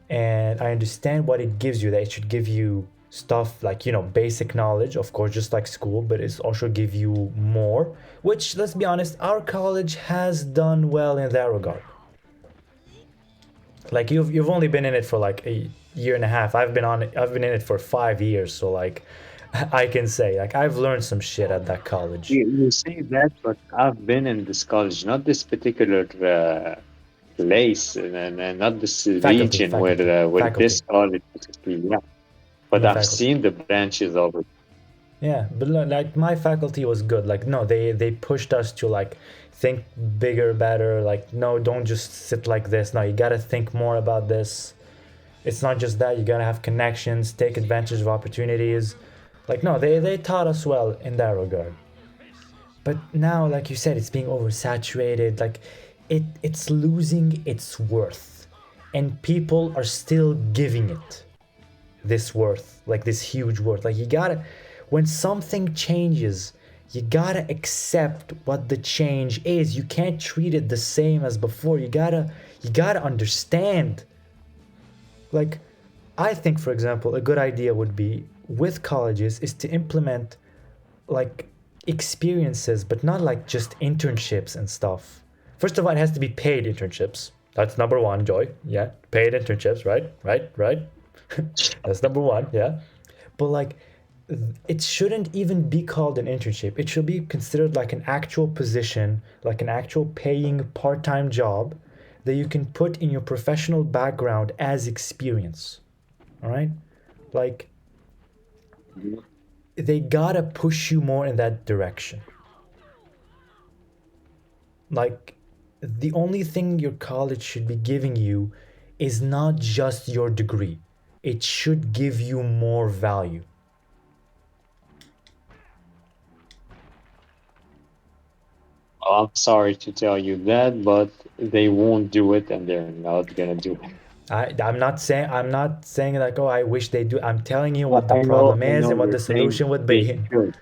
And I understand what it gives you, that it should give you stuff like, you know, basic knowledge, of course, just like school, but it's also give you more, which, let's be honest, our college has done well in that regard. Like you've only been in it for like a year and a half. I've been in it for 5 years, so like I can say like I've learned some shit at that college. You say that, but I've been in this college, not this particular place, and not this Faculty, region faculty, where faculty. this college is. Yeah. You But mean I've faculty? seen the branches of it. Yeah, but like my faculty was good. Like no, they pushed us to like think bigger, better. Like no, don't just sit like this. No, you gotta think more about this. It's not just that. You gotta have connections, take advantage of opportunities. Like no, they taught us well in that regard. But now, like you said, it's being oversaturated. Like it's losing its worth, and people are still giving it this worth, like this huge worth. Like you gotta, when something changes, you gotta accept what the change is. You can't treat it the same as before. You gotta understand. Like, I think, for example, a good idea would be with colleges is to implement like experiences, but not like just internships and stuff. First of all, it has to be paid internships. That's number one, Joy. Yeah, paid internships, right? Right, right. That's number one, yeah. But like, it shouldn't even be called an internship. It should be considered like an actual position, like an actual paying part time job that you can put in your professional background as experience. All right? Like, they gotta push you more in that direction. Like, the only thing your college should be giving you is not just your degree, it should give you more value. I'm sorry to tell you that, but they won't do it, and they're not gonna do it. I'm not saying like, oh, I wish they do. I'm telling you what the problem I is know and what you're the saying solution would they be. should.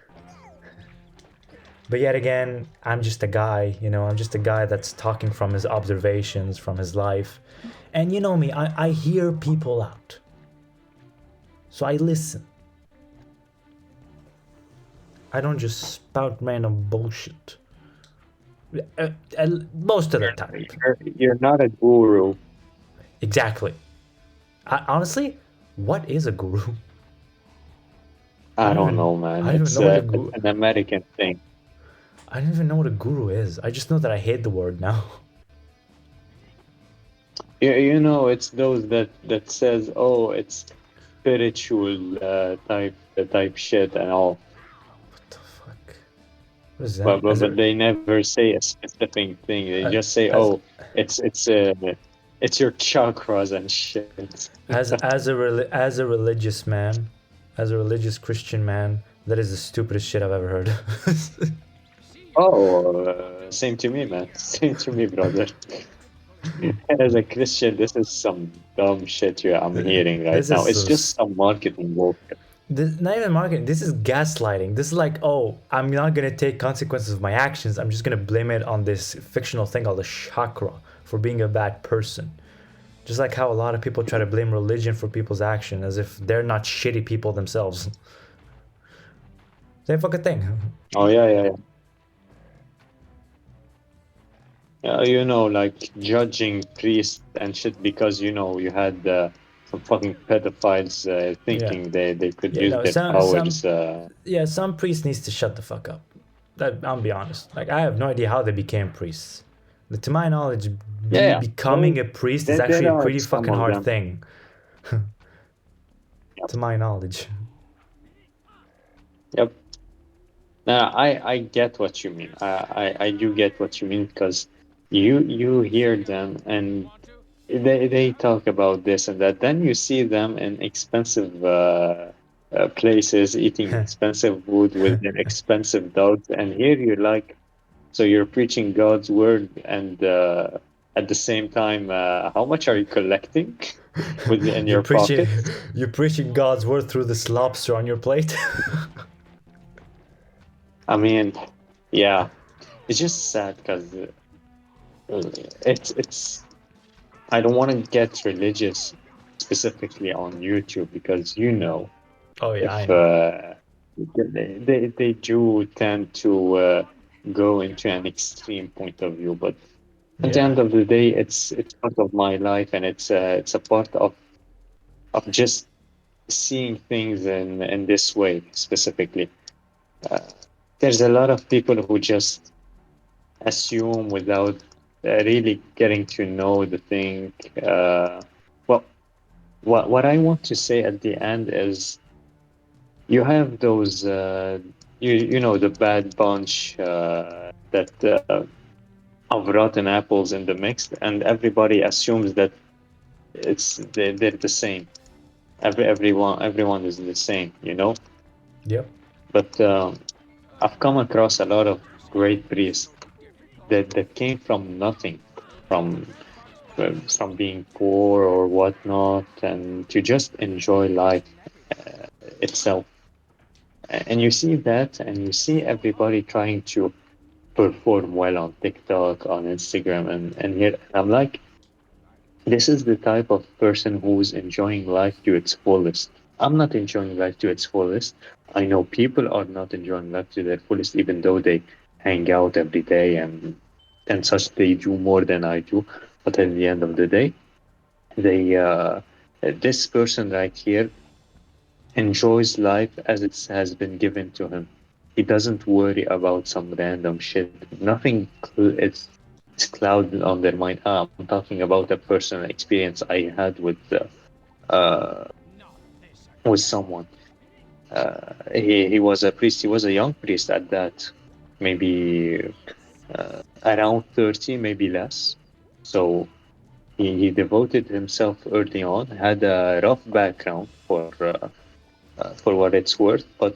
But yet again, I'm just a guy, I'm just a guy that's talking from his observations, from his life. And you know me, I hear people out. So I listen. I don't just spout random bullshit. Most of the time. You're not a guru. Exactly. Honestly, what is a guru? I don't know, I man. don't even know what a It's guru. an American thing. I don't even know what a guru is. I just know that I hate the word now. You know, it's those that says, oh, it's spiritual type shit and all. What the fuck? What is But that? but, but they never say a specific thing. They just say, As oh, it's your chakras and shit. as a religious man, as a religious Christian man, that is the stupidest shit I've ever heard. Oh, same to me, man. Same to me, brother. As a Christian, this is some dumb shit I'm hearing right This now. is It's so just some marketing bullshit. This, not even marketing. This is gaslighting. This is like, oh, I'm not gonna take consequences of my actions. I'm just gonna blame it on this fictional thing called the chakra for being a bad person. Just like how a lot of people try to blame religion for people's action, as if they're not shitty people themselves. Same fucking thing. Oh yeah. You know, like judging priests and shit because you know you had some fucking pedophiles thinking they could Yeah, use no, their some powers. some priest needs to shut the fuck up. That I'll be honest. Like I have no idea how they became priests. To my knowledge, Yeah, becoming a priest is actually there a are pretty some fucking of hard them. thing. To my knowledge. Yep. Now I get what you mean. I do get what you mean because you hear them and they talk about this and that. Then you see them in expensive places eating expensive food with their expensive dogs, and here you're like, so you're preaching God's word, and at the same time, how much are you collecting in you're your preaching pocket? you're preaching God's word through this lobster on your plate. I mean, yeah, it's just sad because it's. I don't want to get religious specifically on YouTube because you know Oh yeah, I if know. they do tend to go into an extreme point of view, but at the Yeah. end of the day, it's part of my life and it's a part of just seeing things in this way specifically. Uh, there's a lot of people who just assume without really getting to know the thing. Well, what I want to say at the end is you have those you know the bad bunch that of rotten apples in the mix, and everybody assumes that they're the same. Everyone is the same, you know. Yep. But I've come across a lot of great priests that came from nothing, from from being poor or whatnot, and to just enjoy life itself. And you see that, and you see everybody trying to perform well on TikTok, on Instagram, and here I'm like, this is the type of person who's enjoying life to its fullest. I'm not enjoying life to its fullest. I know people are not enjoying life to their fullest, even though they hang out every day and such. They do more than I do, but at the end of the day, they this person right here enjoys life as it has been given to him. He doesn't worry about some random shit. Nothing it's clouded on their mind. I'm talking about a personal experience I had uh, with someone. He was a priest. He was a young priest at that, maybe around 30, maybe less. So he devoted himself early on, had a rough background for what it's worth, but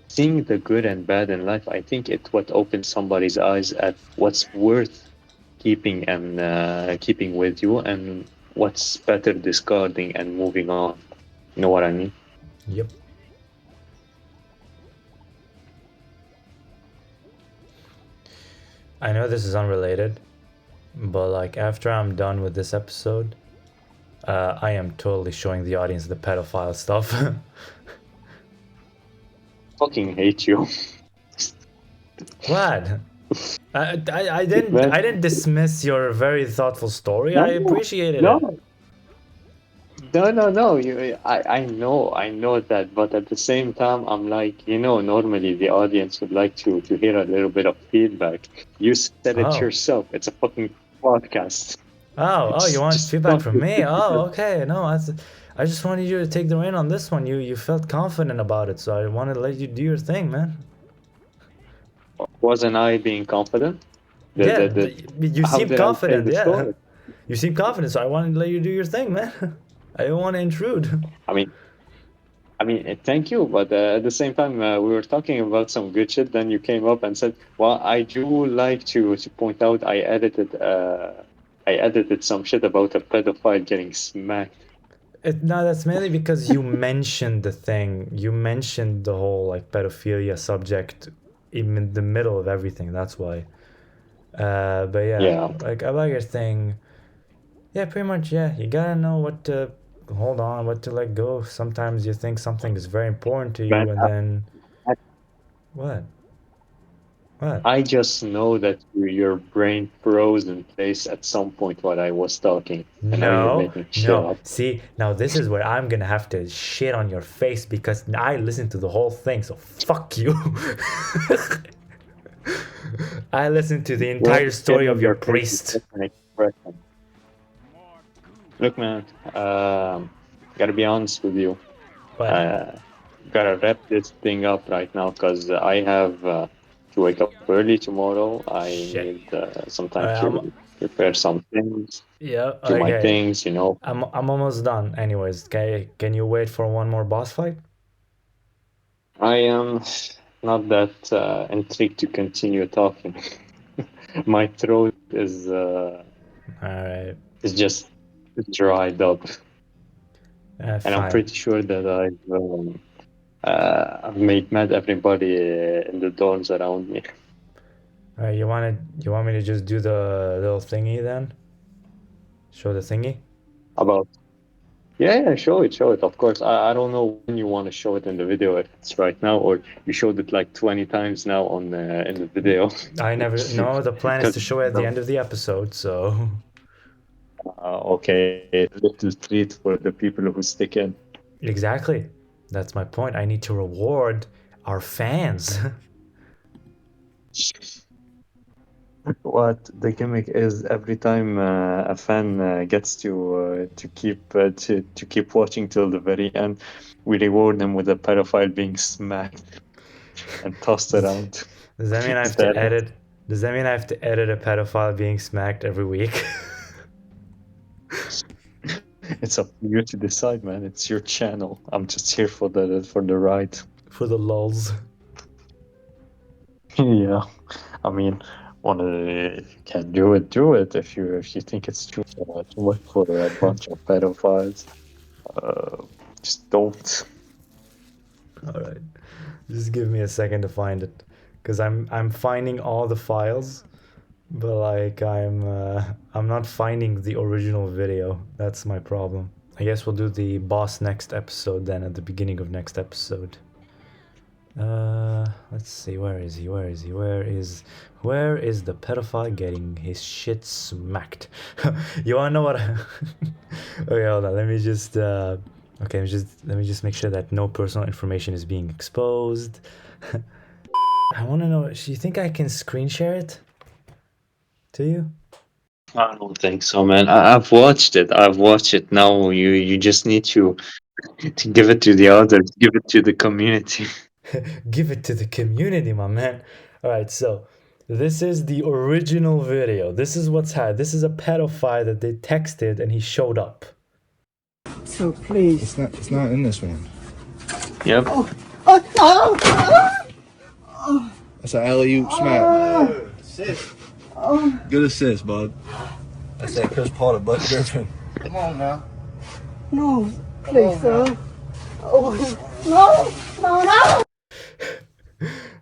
seeing the good and bad in life, I think it's what opens somebody's eyes at what's worth keeping and keeping with you, and what's better discarding and moving on. You know what I mean? Yep. I know this is unrelated, but like after I'm done with this episode, I am totally showing the audience the pedophile stuff. Fucking hate you. What? I Man, didn't dismiss your very thoughtful story. I no, appreciated it. no, no. I know that, but at the same time, I'm like, you know, normally the audience would like to hear a little bit of feedback. You said it Oh. yourself. It's a fucking podcast. Oh, you want Just feedback talk from to me? people. Oh, okay. No, I just wanted you to take the reign on this one. You felt confident about it, so I wanted to let you do your thing, man. Wasn't I being confident? Yeah, you How seem did I say confident. the Yeah, story? you seem confident, so I wanted to let you do your thing, man. I don't want to intrude. I mean, thank you, but at the same time, we were talking about some good shit. Then you came up and said, "Well, I do like to point out I edited some shit about a pedophile getting smacked." No, that's mainly because you mentioned the thing. You mentioned the whole like pedophilia subject in the middle of everything. That's why. But yeah, Yeah. like about your thing. Yeah, pretty much. Yeah, you gotta know what to hold on, what to let go. Sometimes you think something is very important to you, Man, and then what? What? I just know that your brain froze in place at some point while I was talking. And now you're No, making shit no. up. See, now this is where I'm gonna have to shit on your face because I listened to the whole thing, so fuck you. I listened to the entire story of your priest. Look, man, gotta be honest with you. But Gotta wrap this thing up right now because I have to wake up early tomorrow. I shit. need some time I'm, to prepare some things, yeah, do my okay. things, you know. I'm almost done. Anyways, can you wait for one more boss fight? I am not that intrigued to continue talking. My throat All right. is just dried up, and I'm Fine. pretty sure that I've made mad everybody in the dorms around me. All right. You want me to just do the little thingy then? Show the thingy. About yeah, show it, of course. I don't know when you want to show it in the video, if it's right now or you showed it like 20 times now on in the video. I never. No, the plan is to 'Cause- show it at the end of the episode. So. okay, little treat for the people who stick in. Exactly. That's my point. I need to reward our fans. What the gimmick is, every time a fan gets to keep watching till the very end, we reward them with a pedophile being smacked and tossed around. Does that mean I have to edit? Does that mean I have to edit a pedophile being smacked every week? It's up to you to decide, man. It's your channel. I'm just here for the ride. For the lulz. Yeah, I mean, if you can do it, do it. If you think it's too much for a bunch of pedophiles, just don't. All right. Just give me a second to find it, because I'm finding all the files, but like I'm not finding the original video. That's my problem. I guess we'll do the boss next episode then, at the beginning of next episode. Let's see, where is he? Where is the pedophile getting his shit smacked? You wanna know what? Okay, hold on. Let me just make sure that no personal information is being exposed. I wanna know. Do you think I can screen share it to you? I don't think so, man. I've watched it. Now you just need to give it to the others. Give it to the community. Give it to the community, my man. All right, so this is the original video. This is what's had. This is a pedophile that they texted and he showed up. So please. It's not in this one. Yep. That's an alley-oop smack. Good assist, bud. That's that Chris Paul to Bud Griffin. Come on now. No, please, sir. Oh, no.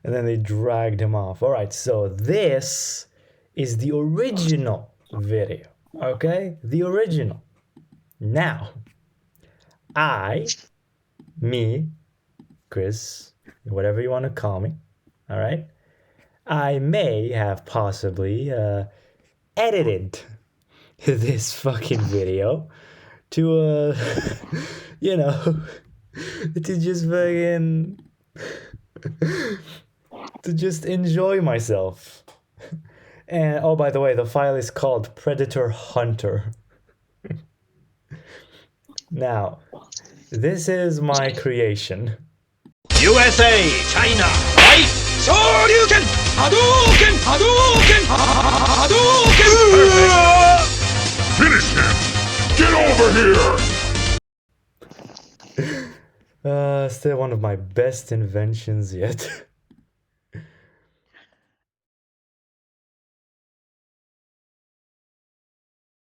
And then they dragged him off. All right, so this is the original video. Okay? The original. Now, me, Chris, whatever you want to call me, all right? I may have possibly edited this fucking video to, to just fucking, to just enjoy myself. And, oh, by the way, the file is called Predator Hunter. Now, this is my creation. USA, China, fight! Shoryuken! Hadouken! Hadouken! Hadouken! Finish him! Get over here! Still one of my best inventions yet.